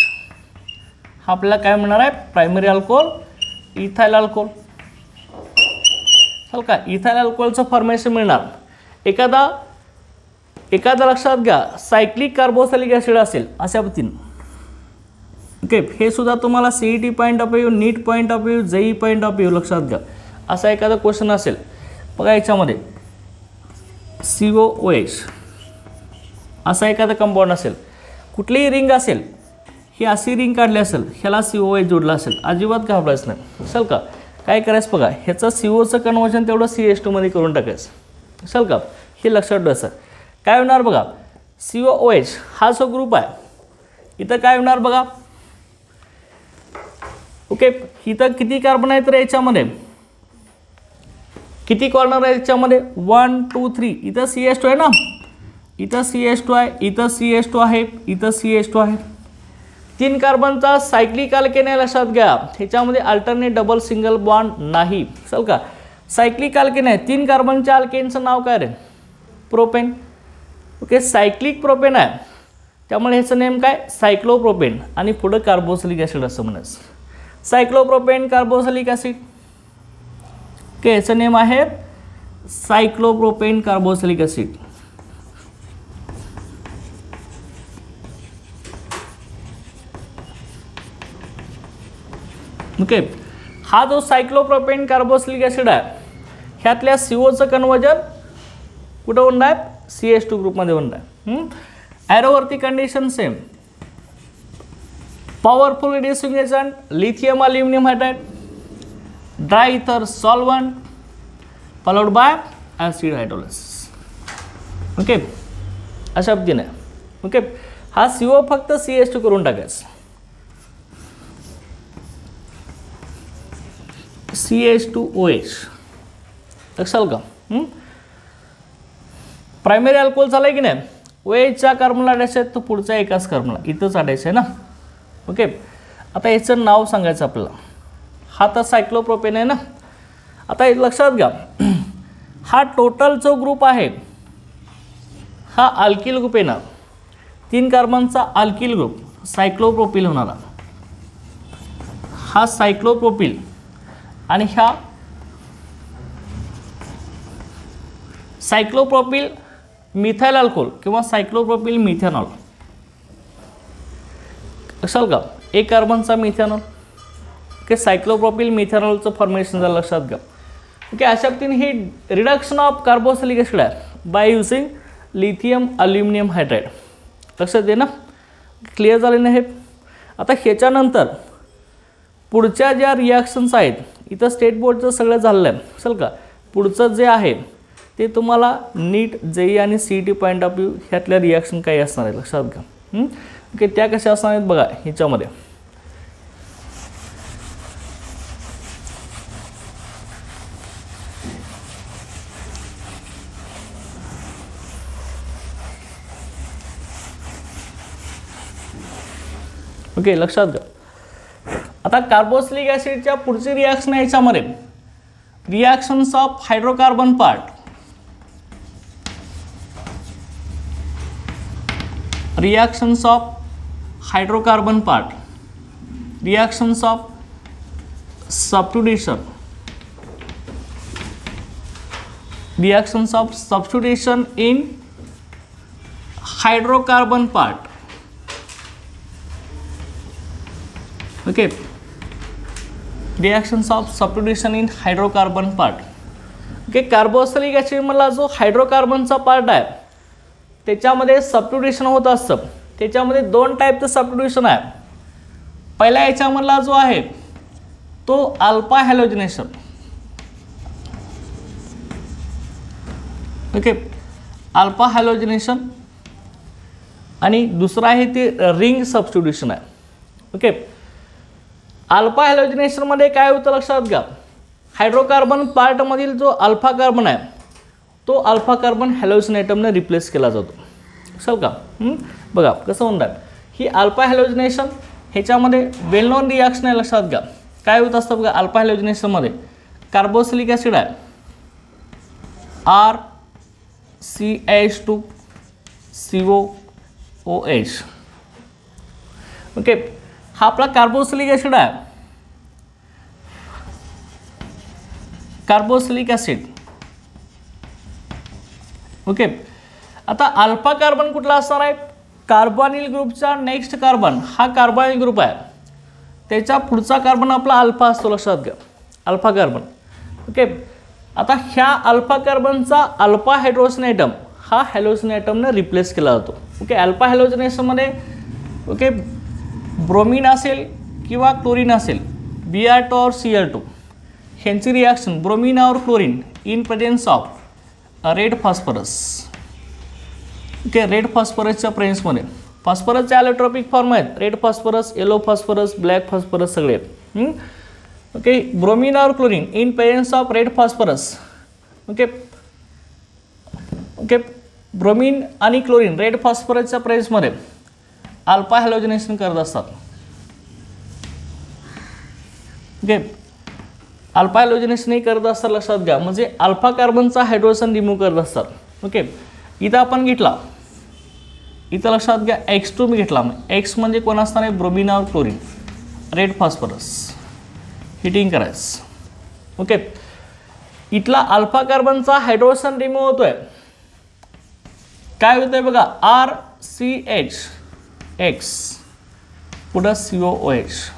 हा आपल्याला काय म्हणणार आहे? Primary alcohol, ethyl alcohol. चल का, इथाइल अल्कोहोलचं फॉर्मेशन मिळणार. एखादा लक्षात घ्या, सायक्लिक कार्बोक्सिलिक ॲसिड असेल अशा पद्धतीनं. ओके, हे सुद्धा तुम्हाला CET point of view, NEET point of view, JEE point of view लक्षात घ्या. असा एखादा क्वेश्चन असेल बघा, याच्यामध्ये COOH असा एखादा कंपाऊंड असेल, कुठलीही रिंग असेल, ही अशी रिंग काढली असेल, ह्याला COOH जोडला असेल, अजिबात घाबरायचं नाही. चल का, काय करायचं बघा, ह्याचं COचं कन्व्हर्जन तेवढं CH2 मध्ये करून टाकायचं. चल का, हे लक्षात ठेवायचं. काय होणार बघा, COOH हा जो ग्रुप आहे, इथं काय होणार बघा. ओके, इथं किती कार्बन आहेत तर याच्यामध्ये, किती कॉर्नर आहे याच्यामध्ये? 1 2 3. इथं CH2 आहे ना, इथं CH2 आहे, इथं CH2 आहे, इथं CH2 आहे. 3 कार्बनचा सायक्लिक अल्केन आहे, लक्षात घ्या. ह्याच्यामध्ये अल्टरनेट डबल सिंगल बॉन्ड नाही. चल का, सायक्लिक अल्केन आहे. 3 कार्बनच्या अल्केनचं नाव काय रे? प्रोपेन. ओके, सायक्लिक प्रोपेन आहे, त्यामुळे ह्याचं नेम काय? सायक्लोप्रोपेन. आणि पुढं कार्बोक्सिलिक ॲसिड असं म्हणायचं. Cyclopropane carboxylic acid. ओके, ह्याचं नेम आहे सायक्लोप्रोपेन कार्बोक्सिलिक ॲसिड. ओके, हा जो सायक्लोप्रोपेन कार्बोक्सिलिक ॲसिड आहे, ह्यातल्या COचं कन्व्हर्जन कुठं होणार आहे? CH2 ग्रुपमध्ये होणार आहे. ॲरोवरती condition same, powerful reducing agent lithium aluminium hydride, dry ether solvent followed by acid hydrolysis. Okay, अशा पद्धतीने. ओके, हा CO फक्त CH2 करून टाकायचं. CH2OH लक्षात का. प्रायमरी अल्कोहोल झालं की नाही, OHच्या कार्बनला अटायचं आहे, तो पुढचा एकाच कार्बनला इथंच अटायचं आहे ना. ओके, आता याचं नाव सांगायचं आपल्याला. हा तर सायक्लोप्रोपेन आहे ना. आता हे लक्षात घ्या, हा टोटल जो ग्रुप आहे हा अल्किल ग्रुप येणार. 3 कार्बनचा अल्किल ग्रुप सायक्लोप्रोपिल होणार. हा सायक्लोप्रोपिल आणि ह्या सायक्लोप्रोपिल मिथाइल अल्कोहोल किंवा सायक्लोप्रोपिल मिथेनॉल. लक्षात का, 1 कार्बनचा मिथेनॉल. ओके, सायक्लोप्रोपिल मिथेनॉलचं फॉर्मेशन झालं, लक्षात घ्या. ओके, अशा पद्धतीने ही रिडक्शन ऑफ कार्बोक्सिलिक ॲसिड आहे by using lithium aluminium hydride. लक्षात दे ना, क्लिअर झाले नाही हे. आता ह्याच्यानंतर पुढच्या ज्या रिॲक्शन्स आहेत, इथं स्टेट बोर्डचं सगळं झालेलं आहे. चल का, पुढचं जे आहे ते तुम्हाला नीट JEE आणि CET पॉईंट ऑफ व्ह्यू ह्यातल्या रिॲक्शन काही असणार आहेत, लक्षात घ्या. ओके, त्या कशा असणार आहेत बघा ह्याच्यामध्ये. ओके, लक्षात घ्या. आता कार्बोक्सिलिक ॲसिडच्या पुढची रिॲक्शन आहे याच्यामध्ये reactions of hydrocarbon part. Reactions of hydrocarbon part, reactions of substitution, reactions of substitution in hydrocarbon part. Okay, reactions of substitution in hydrocarbon part. Okay, carboxylic acid मधला जो हायड्रोकार्बनचा पार्ट आहे त्याच्यामध्ये सबस्टिट्यूशन होत असतं. त्याच्यामध्ये दोन टाईपचं सबस्टिट्यूशन आहे. पहिल्या याच्यामधला जो आहे तो alpha halogenation. Okay, alpha halogenation. आणि दुसरा आहे ते रिंग सबस्टिट्यूशन आहे. ओके, अल्फा हॅलोजिनेशनमध्ये काय होतं लक्षात घ्या, हायड्रोकार्बन पार्टमधील जो अल्फा कार्बन आहे तो अल्फा कार्बन हॅलोजन ॲटमने रिप्लेस केला जातो. चल का, बघा कसं म्हणतात ही अल्फा हॅलोजिनेशन ह्याच्यामध्ये वेल नोन रिॲक्शन आहे. लक्षात घ्या काय होत असतं बघा, अल्फा हॅलोजिनेशनमध्ये कार्बोक्सिलिक ॲसिड आहे RCH2COOH. ओके, हा आपला कार्बोक्सिलिक ॲसिड आहे, कार्बोक्सिलिक ॲसिड. ओके, आता अल्फा कार्बन कुठला असणार आहे, कार्बोनिल ग्रुपचा नेक्स्ट कार्बन हा कार्बोनिल ग्रुप आहे, त्याच्या पुढचा कार्बन आपला अल्फा असतो. लक्षात घ्या अल्फा कार्बन. ओके, आता ह्या अल्फा कार्बनचा अल्फा हायड्रोजन ॲटम हा हॅलोजन ॲटमने रिप्लेस केला जातो. ओके, अल्फा हॅलोजनेशनमध्ये ओके ब्रोमीन असेल किंवा क्लोरीन असेल, Br2 और Cl2 ह्यांची रिॲक्शन ब्रोमीन और chlorine in presence of red phosphorus. Okay, red फॉस्फरसच्या प्रेझेन्समध्ये फॉस्फरसचे ॲलोट्रॉपिक फॉर्म आहेत, red phosphorus, yellow phosphorus, black phosphorus सगळे. ओके, ब्रोमीन और chlorine in presence of red phosphorus. Okay okay, bromine आणि क्लोरीन रेड फॉस्फरसच्या प्रेझेन्समध्ये अल्फा हॅलोजिनेशन करत असतात. ओके, अल्फा हॅलोजिनेशन हे करत असतात. लक्षात घ्या म्हणजे अल्फा कार्बनचा हायड्रोजन रिमूव्ह करत असतात. ओके, इथं आपण घेतला, इथं लक्षात घ्या X2 मी घेतला, X म्हणजे कोण असणार आहे, ब्रोमीन और क्लोरीन, रेड फॉस्फरस, हिटिंग करायचं. ओके, इथला अल्फा कार्बनचा हायड्रोजन रिमूव्ह होतोय, काय होतंय बघा RCH पुढं COOH.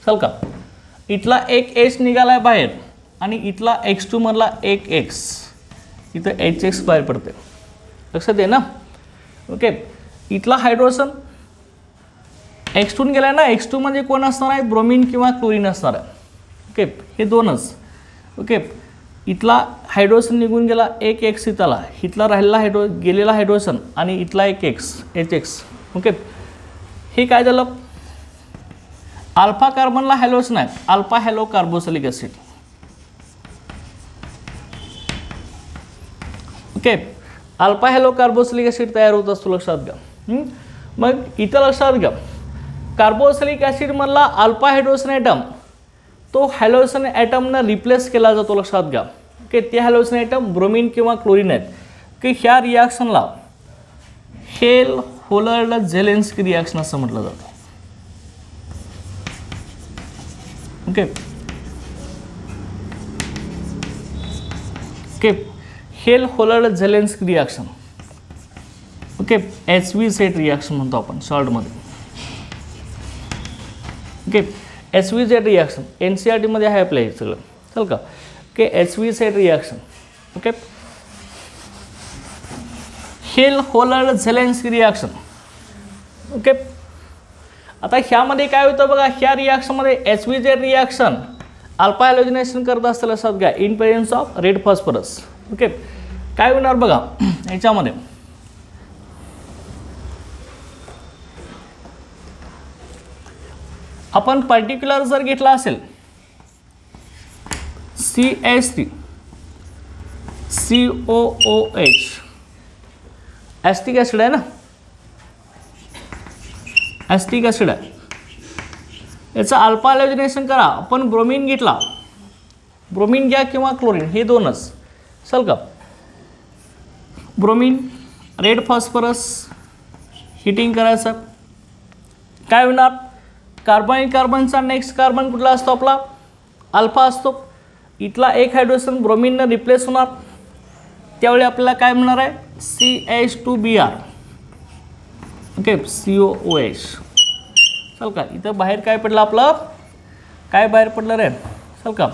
चल का, इथला एक H निघालाय बाहेर आणि इथला X2 मधला एक X, इथं HX बाहेर पडते. लक्षात आहे ना. ओके, इथला हायड्रोजन X2 गेला ना, X2 म्हणजे कोण असणार आहे, ब्रोमीन किंवा क्लोरीन असणार आहे. ओके, हे दोनच. ओके, इथला हायड्रोजन निघून गेला, एक X इथला, इथला राहिलेला गेलेला हायड्रोजन आणि इथला एक X HX. ओके, हे काय झालं, अल्फा कार्बनला हॅलोजन आहे, alpha hello carboxylic acid. Okay, alpha hello carboxylic acid तयार होत असतो. लक्षात घ्या. मग इथं लक्षात घ्या कार्बोक्सिलिक ॲसिडमधला अल्फा हायड्रोजन ॲटम तो हॅलोजन ॲटमनं रिप्लेस केला जातो. लक्षात घ्या. ओके, ते हॅलोजन ॲटम ब्रोमीन किंवा क्लोरीन आहेत की ह्या रिॲक्शनला हेल होलर्ड झेलेन्स्की रिॲक्शन असं म्हटलं जातं. Okay okay, Hell Volhard Zelinsky reaction. Okay, HV-Z reaction म्हणतो आपण शॉर्टमध्ये. ओके, HV-Z रिॲक्शन NCERT मध्ये आहे आपल्या हे सगळं. चल का. Okay, HV-Z reaction. Okay, Hell Volhard Zelinsky reaction. Okay, आता ह्यामध्ये काय होतं बघा, ह्या रिॲक्शनमध्ये HV-Z रिॲक्शन अल्फा हॅलोजिनेशन करत असतं. लक्षात घ्या in presence of red phosphorus. Okay, काय होणार बघा ह्याच्यामध्ये, आपण पर्टिक्युलर जर घेतला असेल CH3 COOH ॲस्टिक ॲसिड आहे ना. ॲस्टिक ॲसिड आहे, याचं अल्फा हॅलोजिनेशन करा. आपण ब्रोमीन घेतला, ब्रोमीन घ्या किंवा क्लोरीन, हे दोनच चल का. ब्रोमीन, रेड फॉस्फरस हिटिंग करायचं, काय होणार, कार्बन कार्बनचा नेक्स्ट कार्बन कुठला असतो आपला, अल्फा असतो. इथला एक हायड्रोजन ब्रोमीननं रिप्लेस होणार, त्यावेळी आपल्याला काय मिळणार आहे, CH2Br. Okay, COOH. चल का, इथं बाहेर काय पडलं आपलं, काय बाहेर पडलं रे, चल का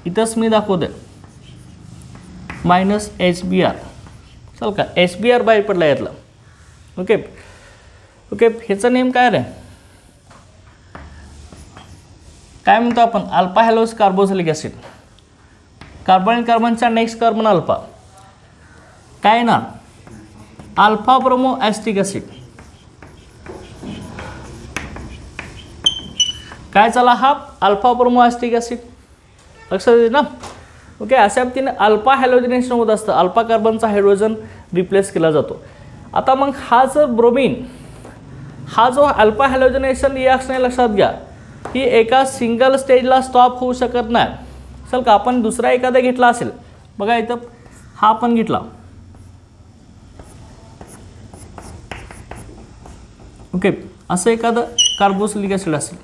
इथंच मी दाखवते -HBr. चल का, HBr बाहेर पडला यातलं. ओके ओके, ह्याचं नेम काय रे, काय म्हणतो आपण, alpha halo carboxylic acid. Carbon कार्बनचा नेक्स्ट कार्बन अल्फा, काय ना, अल्फा ब्रोमो ॲस्टिक ॲसिड. काय चला, हा अल्फा ब्रोमो ॲस्टिक ॲसिड, लक्षात येते ना. ओके, अशा पद्धतीने अल्फा हॅलोजिनेशन होत असतं, अल्फा कार्बनचा हायड्रोजन रिप्लेस केला जातो. आता मग हा जो ब्रोमीन, हा जो अल्फा हॅलोजिनेशन रिॲक्शन आहे, लक्षात घ्या, ही एका सिंगल स्टेजला स्टॉप होऊ शकत नाही. चल का, आपण दुसरा एखादा घेतला असेल, बघा इथं हा आपण घेतला, ओके, असं एखादं कार्बोक्सिलिक ॲसिड असेल,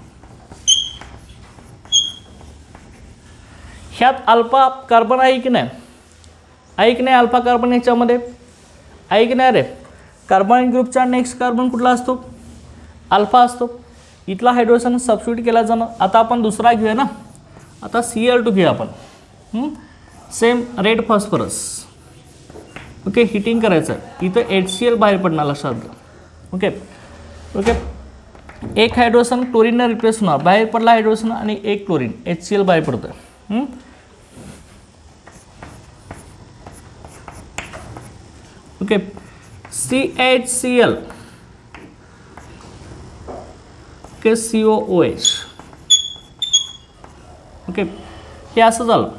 ह्यात अल्फा कार्बन आहे की नाही, आहे की नाही अल्फा कार्बन याच्यामध्ये, आहे की नाही रे. कार्बन ग्रुपचा नेक्स्ट कार्बन कुठला असतो, अल्फा असतो. इथला हायड्रोजन सबस्टिट्यूट केला जाणं. आता आपण दुसरा घेऊया ना, आता Cl2 घेऊया आपण, same red phosphorus. Okay, heating करायचं, इथं HCl बाहेर पडणार, लक्षात घ्या. ओके ओके, एक हायड्रोजन क्लोरीनने रिप्लेस होणार, बाहेर पडला हायड्रोजन आणि एक क्लोरीन, HCl बाहेर पडतं. Okay, CHCl, okay, COOH. Okay, हे असं झालं.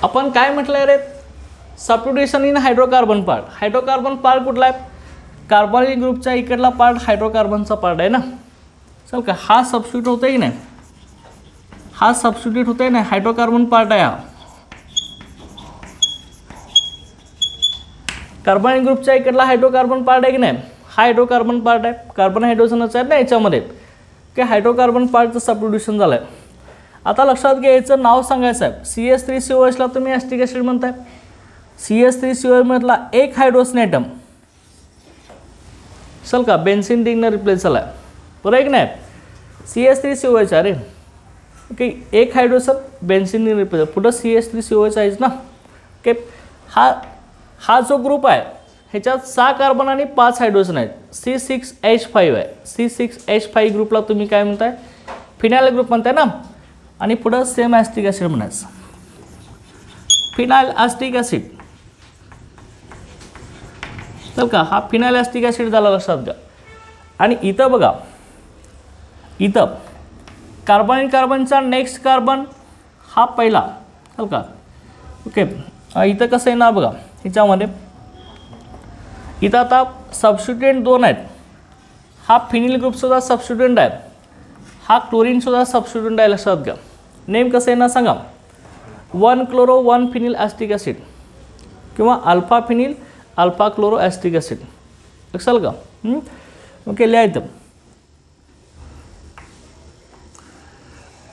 आपण काय म्हटलं रे, substitution in hydrocarbon part. Hydrocarbon part कुठला आहे, कार्बोनिक ग्रुपच्या इकडला पार्ट हायड्रोकार्बनचा पार्ट आहे ना. चल का, हा सबस्टिट्यूट होतं की नाही, हा सबस्टिट्यूट होतंय ना, हायड्रोकार्बन पार्ट आहे हा. कार्बोनिक ग्रुपच्या इकडला हायड्रोकार्बन पार्ट आहे की नाही, हा हायड्रोकार्बन पार्ट आहे, कार्बन हायड्रोजनच आहेत ना याच्यामध्ये, की हायड्रोकार्बन पार्टचं सबस्टिट्यूशन झालं आहे. आता लक्षात घ्या, याचं नाव सांगायचं आहे. CH3COHला तुम्ही ॲस्टिक ॲसिड म्हणताय, CH3COH मधला एक हायड्रोजन ॲटम, चल का, बेन्झीन रिंगनं रिप्लेस झाला आहे, बरोबर आहे की नाही, CH3COH. अरे ओके, एक हायड्रोजन बेन्झीन रिप्लेस, पुढं CH3COH आहेच ना. ओके, हा जो ग्रुप आहे ह्याच्यात 6 कार्बन आणि 5 हायड्रोजन आहेत, C6H5 आहे. C6H5 ग्रुपला तुम्ही काय म्हणताय, फिनाइल ग्रुप म्हणताय ना. आणि पुढं सेम ॲस्टिक ॲसिड म्हणायचं, फिनाइल ॲस्टिक ॲसिड. चल का, हा फिनाइल ॲस्टिक ॲसिड झाला, लक्षात घ्या. आणि इथं बघा, इथं कार्बन कार्बनचा नेक्स्ट कार्बन हा पहिला, चल का. ओके, इथं कसं आहे ना बघा, ह्याच्यामध्ये इथं आता सबस्टिट्यूएंट 2 आहेत. हा फिनिल ग्रुपसुद्धा सबस्टिट्यूएंट आहे, हा क्लोरीनसुद्धा सबस्टिट्यूएंट आहे, लक्षात घ्या. नेम कसं आहे ना सांगा, 1 क्लोरो 1 फिनिल ॲस्टिक ॲसिड किंवा alpha phenyl alpha chloro acetic acid, लक्षात का. ओके, लिहायचं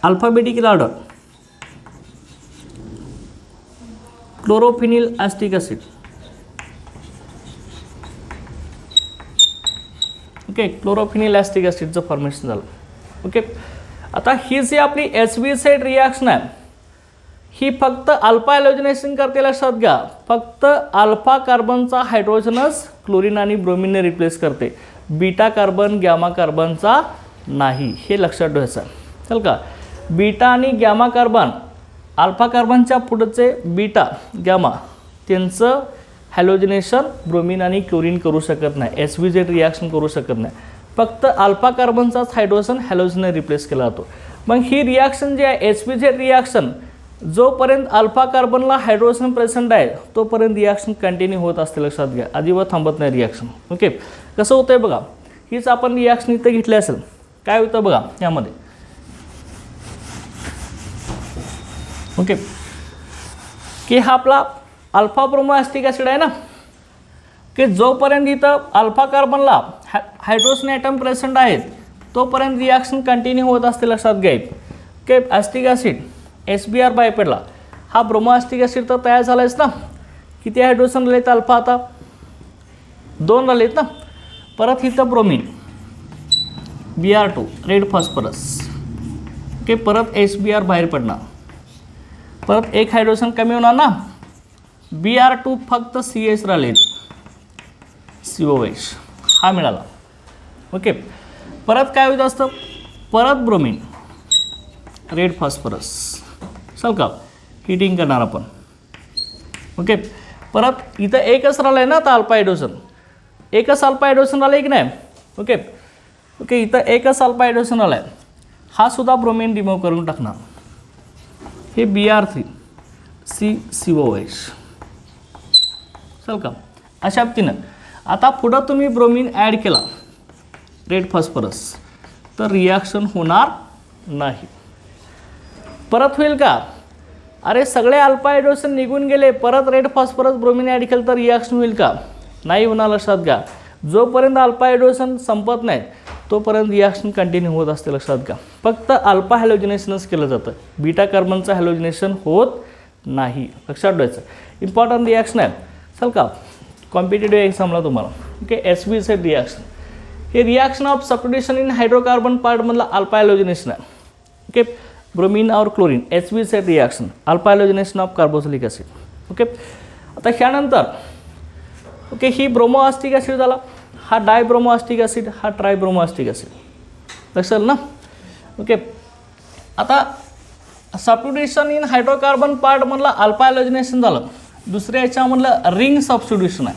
alphabetical order, chlorophenyl acetic acid. Okay, chlorophenyl acetic ॲसिडचं फॉर्मेशन झालं. ओके, आता ही जी आपली HB रिॲक्शन आहे, ही फक्त अल्फा हॅलोजिनेशन करते, लक्षात घ्या. फक्त अल्फा कार्बनचा हायड्रोजनच क्लोरीन आणि ब्रोमीनने रिप्लेस करते, बीटा कार्बन गॅमा कार्बनचा नाही, हे लक्षात ठेवायचं. चल का, बीटा आणि गॅमा कार्बन, अल्फा कार्बनच्या पुढचे बीटा गॅमा, त्यांचं हॅलोजिनेशन ब्रोमीन आणि क्लोरीन करू शकत नाही, HB रिॲक्शन करू शकत नाही. फक्त अल्फा कार्बनचाच हायड्रोजन हॅलोजनने रिप्लेस केला जातो. मग ही रिॲक्शन जी आहे HB रिॲक्शन, जोपर्यंत अल्फा कार्बनला हायड्रोजन प्रेझेंट आहे तोपर्यंत रिॲक्शन कंटिन्यू होत असते, लक्षात घ्या, अजिबात थांबत नाही रिॲक्शन. ओके, कसं होतंय बघा, हीच आपण रिॲक्शन इथं घेतली असेल, काय होतं बघा यामध्ये. ओके, की हा आपला अल्फा ब्रोमो ॲसिटिक ॲसिड आहे ना, की जोपर्यंत इथं अल्फा कार्बनला हायड्रोजन ॲटम प्रेझेंट आहेत तोपर्यंत रिॲक्शन कंटिन्यू होत असते, लक्षात घ्यायचं. की ॲसिटिक ॲसिड SBr बायपेडला हा ब्रोमो ॲसिटिक ॲसिड तर तयार झाला आहेस ना. किती हायड्रोजन राहिलेत अल्फा, आता 2 राहिलेत ना. परत इथं bromine Br2 red phosphorus, okay, परत SBr बाहेर पडणार, परत एक हायड्रोजन कमी होणार ना. Br2 फक्त CH राहिलेत, COH हा मिळाला. ओके, परत काय होत असतं, परत ब्रोमीन रेड फॉस्फरस, चल का हिटिंग करणार आपण. ओके, परत इथं एकच राहिलं आहे ना आता अल्फा हायड्रोजन, एकच अल्फा हायड्रोजन राहिलं आहे की नाही. ओके ओके, इथं एकच अल्फा हायड्रोजन राहिला आहे, हा सुद्धा ब्रोमीन रिमूव्ह करून टाकणार. हे Br3 COH, चल का अशा पद्धतीनं. आता पुढं तुम्ही ब्रोमीन ॲड केला रेड फॉस्फरस तर रिॲक्शन होणार नाही. परत होईल का, अरे सगळे अल्फा हायड्रोजन निघून गेले, परत रेड फॉस्फरस ब्रोमीन ॲड केलं तर रिॲक्शन होईल का, नाही होणार, लक्षात घ्या. जोपर्यंत अल्फा हायड्रोजन संपत नाहीत तोपर्यंत रिॲक्शन कंटिन्यू होत असते, लक्षात घ्या. फक्त अल्फा हॅलोजिनेशनच केलं जातं, बीटा कार्बनचं हॅलोजिनेशन होत नाही, लक्षात ठेवायचं. इम्पॉर्टंट रिॲक्शन आहे, चल का कॉम्पिटेटिव्ह एक्झामला तुम्हाला. ओके, SBZ रिॲक्शन हे reaction of substitution in hydrocarbon पार्टमधला अल्फा हॅलोजिनेशन आहे. ओके, ब्रोमीन और chlorine SBZ reaction alpha halogenation of carboxylic acid. Okay, आता ह्यानंतर ओके ही ब्रोमो ॲसिटिक ॲसिड झाला, हा डायब्रोमो ॲसिटिक ॲसिड, हा ट्रायब्रोमो ॲसिटिक ॲसिड, लक्षात ना. ओके, आता सबस्टिट्यूशन इन हायड्रोकार्बन पार्टमधला अल्फा हॅलोजिनेशन झालं. दुसऱ्या याच्यामधलं रिंग सबस्टिट्यूशन आहे.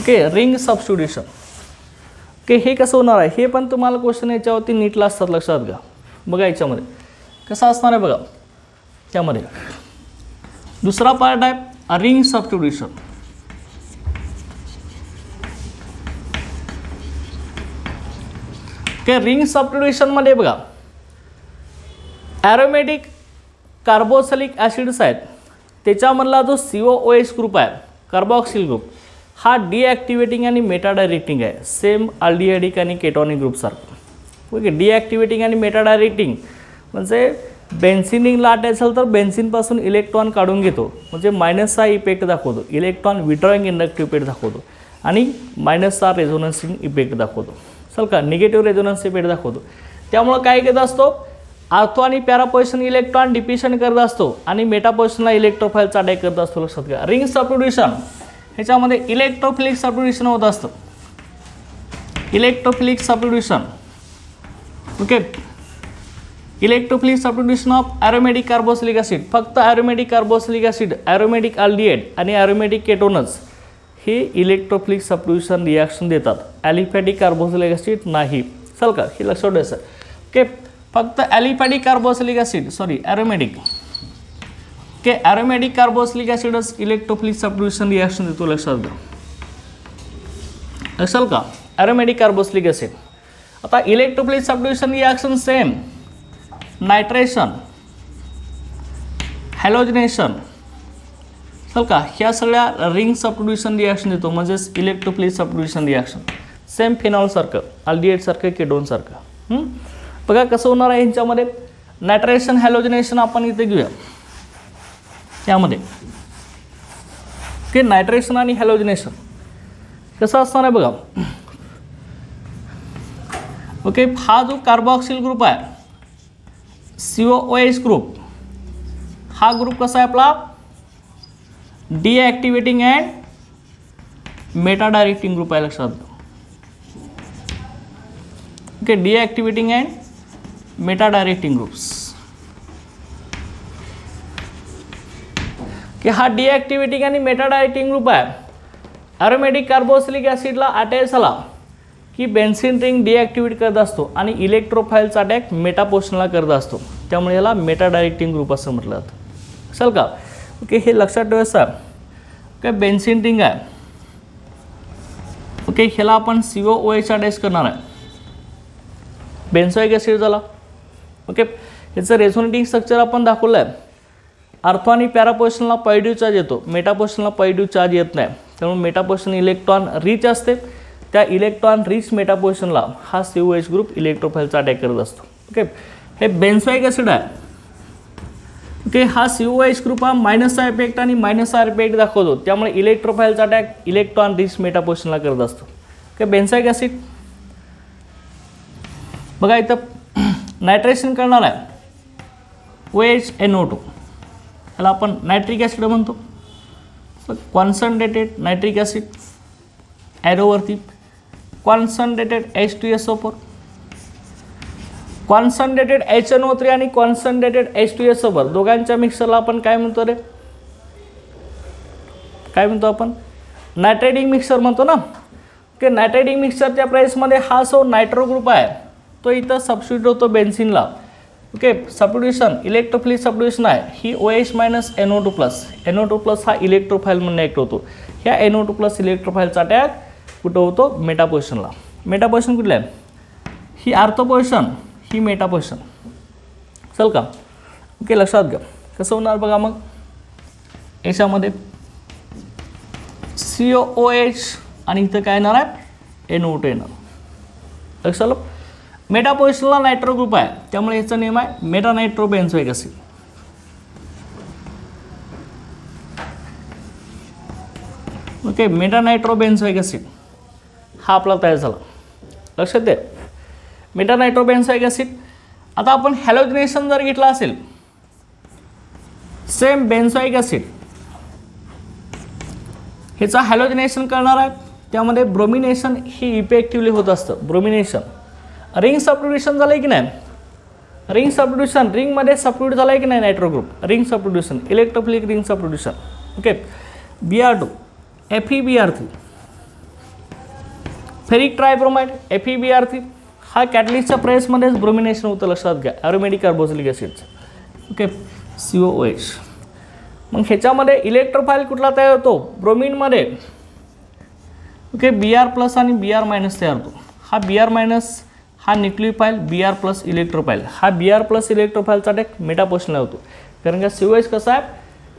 Okay, ring substitution. ओके, हे कसं होणार आहे, हे पण तुम्हाला क्वेश्चन याच्यावरती नीटला असतात, लक्षात घ्या. बघा याच्यामध्ये कसं असणार आहे बघा, त्यामध्ये दुसरा पार्ट आहे रिंग सबस्टिट्यूशन. ओके, रिंग सबस्टिट्यूशनमध्ये बघा ॲरोमॅटिक कार्बोक्सिलिक ॲसिड्स आहेत, त्याच्यामधला जो COOH ग्रुप आहे कार्बॉक्सिल ग्रुप हा डिॲक्टिवेटिंग आणि मेटाडायरेक्टिंग आहे, सेम अल्डिहाइडिक आणि केटॉनिक ग्रुपसारखं. ओके, डिॲक्टिवेटिंग आणि मेटाडायरेक्टिंग म्हणजे बेन्झिन रिंगला अटॅच तर बेन्झिनपासून इलेक्ट्रॉन काढून घेतो, म्हणजे मायनसचा इफेक्ट दाखवतो, इलेक्ट्रॉन विड्रॉइंग इंडक्टिव्ह इफेक्ट दाखवतो, आणि मायनसचा रेझोनन्सिंग इफेक्ट दाखवतो, चल का निगेटिव्ह रेझोनन्स इफेक्ट दाखवतो. त्यामुळं काय घेत असतो, आर्थो आणि पॅरा पोझिशन इलेक्ट्रॉन डिप्लिशन करत असतो आणि मेटा पोझिशनला इलेक्ट्रोफाईलचा अटॅक करत असतो, लक्षात घ्या. रिंग सबस्टिट्यूशन ह्याच्यामध्ये इलेक्ट्रोफिलिक सबस्टिट्यूशन होत असतं, electrophilic substitution. Okay, electrophilic substitution of aromatic carboxylic acid, फक्त aromatic carboxylic acid, aromatic aldehyde आणि ॲरोमॅटिक केटोनस हे इलेक्ट्रोफिलिक सबस्टिट्यूशन रिॲक्शन देतात, ॲलिफॅटिक कार्बोक्सिलिक ॲसिड नाही, चल का हे लक्षात ठेवायचं. ओके, फक्त aliphatic carboxylic acid aromatic, okay, aromatic carboxylic ॲसिडच इलेक्ट्रोफिलिक सबस्टिट्यूशन रिॲक्शन देतो, लक्षात घ्या. लक्षात का ॲरोमॅटिक कार्बोक्सिलिक ॲसिड. आता electrophilic substitution reaction same nitration, हॅलोजिनेशन, चल का ह्या सगळ्या रिंग सबस्टिट्यूशन रिॲक्शन देतो, म्हणजेच इलेक्ट्रोफिलिक सबस्टिट्यूशन रिॲक्शन सेम फिनॉलसारखं, अल्डिहाइडसारखं, केटोनसारखं. बघा कसं होणार आहे ह्यांच्यामध्ये, नायट्रेशन हॅलोजिनेशन आपण इथे घेऊया. त्यामध्ये की नायट्रेशन आणि हॅलोजिनेशन कसं असणार आहे बघा. ओके, हा जो कार्बॉक्सिल ग्रुप आहे COOH ग्रुप, हा ग्रुप कसा आहे आपला deactivating and meta directing group आहे, लक्षात घ्या. Okay, deactivating and meta directing groups. की हा डिॲक्टिवेटिंग आणि मेटा डायरेक्टिंग ग्रुप आहे. ॲरोमॅटिक कार्बोक्सिलिक ॲसिडला अटॅच झाला की बेन्झिन रिंग डिॲक्टिवेट करत असतो आणि इलेक्ट्रोफाईलचा अटॅक मेटा पोझिशनला करत असतो, त्यामुळे याला मेटा डायरेक्टिंग ग्रुप असं म्हटलं जातं, चल का. ओके, हे लक्षात ठेवायचं. काय बेन्झिन रिंग आहे, ओके, ह्याला आपण COOH अटॅच करणार आहे, बेन्झोइक ॲसिड झाला. ओके, ह्याचं रेझोनेटिंग स्ट्रक्चर आपण दाखवलं आहे. आर्थो आणि पॅरा पोझिशनला पॉझिटिव्ह चार्ज येतो, मेटा पोझिशनला पॉझिटिव्ह चार्ज येत नाही, त्यामुळे मेटा पोझिशन इलेक्ट्रॉन रिच असते. त्या इलेक्ट्रॉन रिच मेटा पोझिशनला हा COH ग्रुप इलेक्ट्रोफाईलचा अटॅक करत असतो. ओके, हे बेन्झोइक ॲसिड आहे. ओके, हा COH ग्रुप हा मायनसचा इफेक्ट आणि मायनसचा इफेक्ट दाखवतो, त्यामुळे इलेक्ट्रोफाईलचा अटॅक इलेक्ट्रॉन रिच मेटा पोझिशनला करत असतो. ओके, बेन्झोइक ॲसिड बघा इथं नायट्रेशन करणार आहे OHNO2, याला आपण नायट्रिक ॲसिड म्हणतो. कॉन्सन्ट्रेटेड नायट्रिक ॲसिड ॲरोवरती कॉन्सन्ट्रेटेड H2SO4, कॉन्सन्ट्रेटेड HNO3 आणि कॉन्सन्ट्रेटेड H2SO4 दोघांच्या मिक्सरला आपण काय म्हणतो रे, काय म्हणतो आपण, नायट्रेटिंग मिक्सर म्हणतो ना. ओके, नायट्रेटिंग मिक्सरच्या प्राईसमध्ये हा जो नायट्रो ग्रुप आहे तो इथं सबस्टिट्यूट होतो बेन्झिनला. ओके, सबस्टिट्यूशन इलेक्ट्रोफिलिक सबस्टिट्यूशन आहे, ही OH - NO2+ हा इलेक्ट्रोफाईल म्हणून ॲक्ट होतो. ह्या NO2+ इलेक्ट्रोफाईलचा अटॅक कुठं होतो, मेटा पोझिशनला. मेटा पोझिशन कुठलं आहे, ही आर्थो पोझिशन, ही मेटा पोझिशन. चल का. ओके, लक्षात घ्या कसं होणार बघा. मग याच्यामध्ये COOH आणि इथं काय येणार आहे, NO2 येणार. लक्षात आलं. मेटा पोझिशनला नायट्रो ग्रुप आहे, त्यामुळे याचा नेम आहे meta nitro benzoic acid. Okay, meta nitro benzoic acid हा आपला तयार झाला. लक्षात द्या, मेटा नायट्रो बेन्झोइक ॲसिड. आता आपण हॅलोजिनेशन जर घेतला असेल, सेम बेन्झोइक ॲसिड ह्याचा हॅलोजिनेशन करणार आहे, त्यामध्ये ब्रोमिनेशन ही इफेक्टिव्हली होत असतं. ब्रोमिनेशन रिंग सबस्टिट्यूशन झालं आहे की नाही, रिंग सबस्टिट्यूशन रिंगमध्ये सबस्टिट्यूट झालं आहे की नाही nitro group, ring substitution electrophilic ring substitution. Okay, Br2 FeBr3 ferric tribromide FeBr3 हा कॅटलिस्टच्या प्रेसमध्येच ब्रोमिनेशन होतं. लक्षात घ्या, ॲरोमॅटिक कार्बोक्सिलिक ॲसिडचं. Okay, COOH. मग ह्याच्यामध्ये इलेक्ट्रोफाईल कुठला तयार होतो, ब्रोमिनमध्ये. ओके, Br+ आणि Br- तयार होतो. हा Br- हा न्यूक्लियोफाईल, Br+ इलेक्ट्रोफाईल. हा Br+ इलेक्ट्रोफाईलचा अटॅक मेटा पोझिशनला होतो, कारण का COH कसा आहे,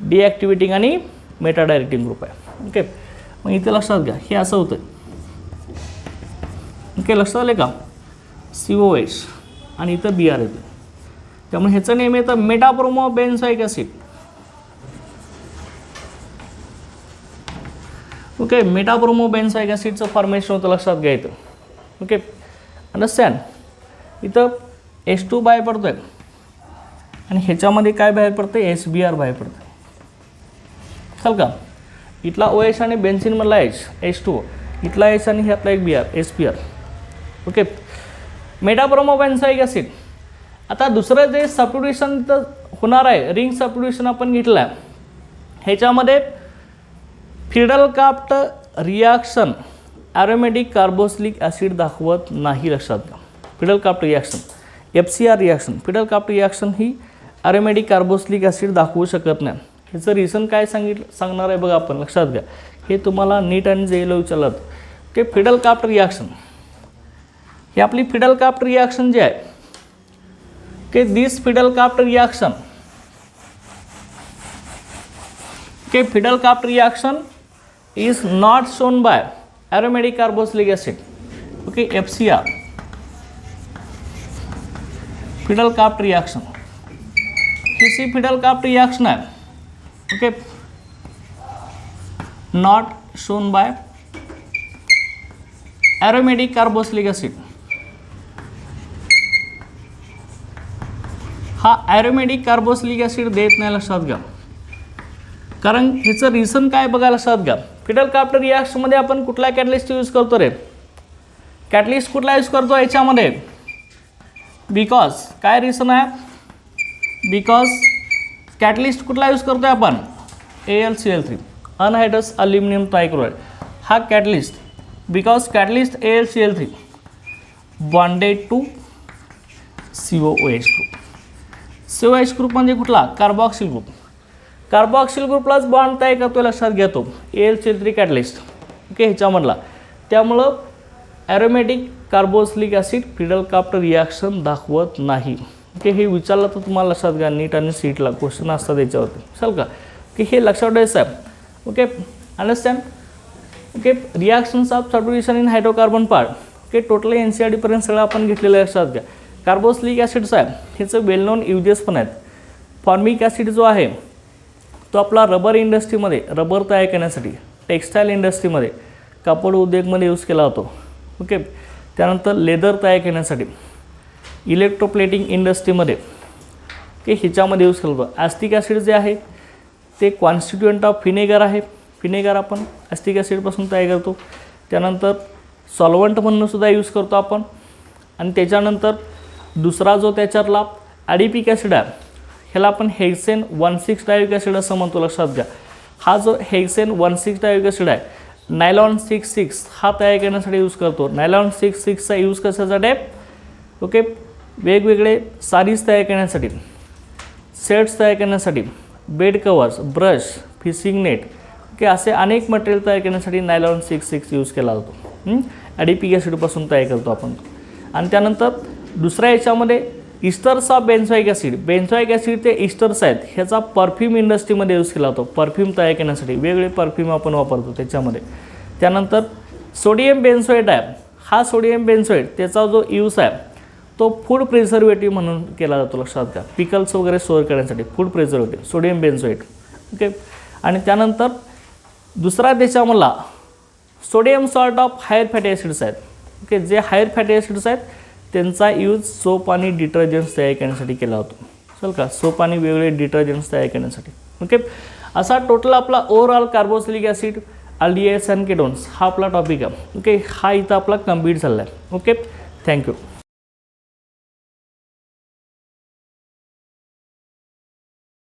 डिॲक्टिव्हेटिंग आणि मेटा डायरेक्टिंग ग्रुप आहे. ओके, मग इथे लक्षात घ्या हे असं होतं. ओके, लक्षात आले का, COH आणि इथं Br येतं, त्यामुळे ह्याचं नेम येतं मेटाब्रोमो benzoic acid. Okay, meta bromo बेन्झोइक ॲसिडचं formation होतं. लक्षात घ्या इथं. Okay, understand. इथं H2 बाहेर पडतो आहे आणि ह्याच्यामध्ये काय बाहेर पडतं, HBr बाहेर पडतं. चल का, इथला OH आणि बेन्झिनमधला H2, इथला H आणि ह्यातला एक Br SBr. Okay, meta bromo benzoic acid. आता दुसरं जे सबस्टिट्यूशन तर होणार आहे, रिंग सबस्टिट्यूशन आपण घेतलं आहे, ह्याच्यामध्ये Friedel Crafts reaction aromatic carboxylic acid दाखवत नाही. लक्षात घ्या, Friedel Crafts reaction FCR reaction, Friedel Crafts reaction ही ॲरोमॅटिक कार्बोक्सिलिक ॲसिड दाखवू शकत नाही. ह्याचं रिझन काय सांगणार आहे बघा आपण. लक्षात घ्या, हे तुम्हाला नीट आणि जेईला विचारलं की फिडल-क्राफ्ट रिॲक्शन, ही आपली फिडल-क्राफ्ट रिॲक्शन जे आहे की दिस फिडल-क्राफ्ट रिॲक्शन, की Friedel Crafts reaction is not shown by aromatic carboxylic acid. Okay, FCR, Friedel Crafts reaction, ही फिडल-क्राफ्ट रिॲक्शन आहे. Okay, not shown by aromatic carboxylic acid. हा ॲरोमॅटिक कार्बोक्सिलिक ॲसिड देत नाही. लक्षात घ्या, कारण ह्याचं रिझन काय बघा. लक्षात घ्या, फिडल-क्राफ्ट रिॲक्शनमध्ये आपण कुठला कॅटलिस्ट यूज करतो रे, कॅटलिस्ट कुठला यूज करतो याच्यामध्ये, बिकॉज काय रिझन आहे, बिकॉज कॅटलिस्ट कुठला यूज करतो आहे आपण, AlCl3 अनहायड्रस अल्युमिनियम ट्रायक्लोराइड. हा catalyst, because catalyst AlCl3 bonded to COOH group. COOH group म्हणजे कुठला, कार्बॉक्सिल ग्रुप. कार्बॉक्सिल ग्रुपलाच बॉन्ड तयार करतो. लक्षात घेतो AlCl3 कॅटलिस्ट. ओके, ह्याच्यामधला त्यामुळं aromatic carboxylic acid Friedel-craft reaction दाखवत नाही. ओके, हे विचारलं तर तुम्हाला लक्षात घ्या, नीट आणि सीटला क्वेश्चन असतात याच्यावरती, चालेल का, की हे लक्षात ठेवायचं आहे. Okay, understand. Okay, reactions of saturation in hydrocarbon part. Okay, totally NCERT-पर्यंत सगळं आपण घेतलेलं लक्षात घ्या. कार्बोक्सिलिक ॲसिड्स आहे, ह्याचं वेल नोन युजेस पण आहेत. फॉर्मिक ॲसिड जो आहे तो आपला रबर इंडस्ट्रीमध्ये, रबर तयार करण्यासाठी, टेक्स्टाईल इंडस्ट्रीमध्ये, कापड उद्योगमध्ये यूज केला जातो. ओके, त्यानंतर लेदर तयार करण्यासाठी, इलेक्ट्रोप्लेटिंग इंडस्ट्रीमध्ये, ओके, ह्याच्यामध्ये यूज केला जातो. ॲस्टिक ॲसिड जे आहे ते कॉन्स्टिट्युएंट ऑफ व्हिनेगर आहे. व्हिनेगर आपण ॲस्टिक ॲसिडपासून तयार करतो. त्यानंतर सॉल्वंट म्हणून सुद्धा यूज करतो आपण. आणि त्याच्यानंतर दुसरा जो त्याच्यातला ॲडिपिक ॲसिड आहे, ह्याला आपण हेक्सेन 1,6 डायोइक ॲसिड असं म्हणतो, लक्षात घ्या. हा जो हेक्सेन 1,6 डायोइक ॲसिड आहे, नायलॉन 6,6 हा तयार करण्यासाठी यूज करतो. नायलॉन 6,6चा यूज कशासाठी आहे? ओके, वेगवेगळे साडीज तयार करण्यासाठी, सेट्स तयार करण्यासाठी, bed covers, brush, fishing net, okay, असे अनेक मटेरियल तयार करण्यासाठी नायलॉन 6,6 यूज केला जातो. ॲडिपिक ॲसिडपासून तयार करतो आपण. आणि त्यानंतर दुसऱ्या याच्यामध्ये इस्टर्स ऑफ बेन्झोइक ॲसिड. बेन्झोइक ॲसिड ते इस्टर्स आहेत, ह्याचा परफ्यूम इंडस्ट्रीमध्ये यूज केला जातो. परफ्यूम तयार करण्यासाठी वेगवेगळे परफ्यूम आपण वापरतो त्याच्यामध्ये. त्यानंतर सोडियम बेन्झोएट आहे, हा सोडियम बेन्झोएट त्याचा जो यूज आहे तो फूड प्रिझर्वेटिव्ह म्हणून केला जातो, लक्षात घ्या. पिकल्स वगैरे स्टोअर करण्यासाठी food preservative sodium benzoate. Okay, आणि त्यानंतर दुसरा त्याच्यामधला sodium salt of higher fatty acids आहेत. ओके, जे हायर फॅटी ॲसिड्स आहेत त्यांचा यूज सोप आणि डिटर्जंट्स तयार करण्यासाठी केला जातो, चल का, सोप आणि वेगवेगळे डिटर्जंट्स तयार करण्यासाठी. ओके, असा टोटल आपला ओव्हरऑल कार्बोक्सिलिक ॲसिड, अल्डिहाइड्स आणि केटोन्स हा आपला टॉपिक आहे. ओके, हा इथं आपला कंप्लीट झाला आहे. Okay, thank you.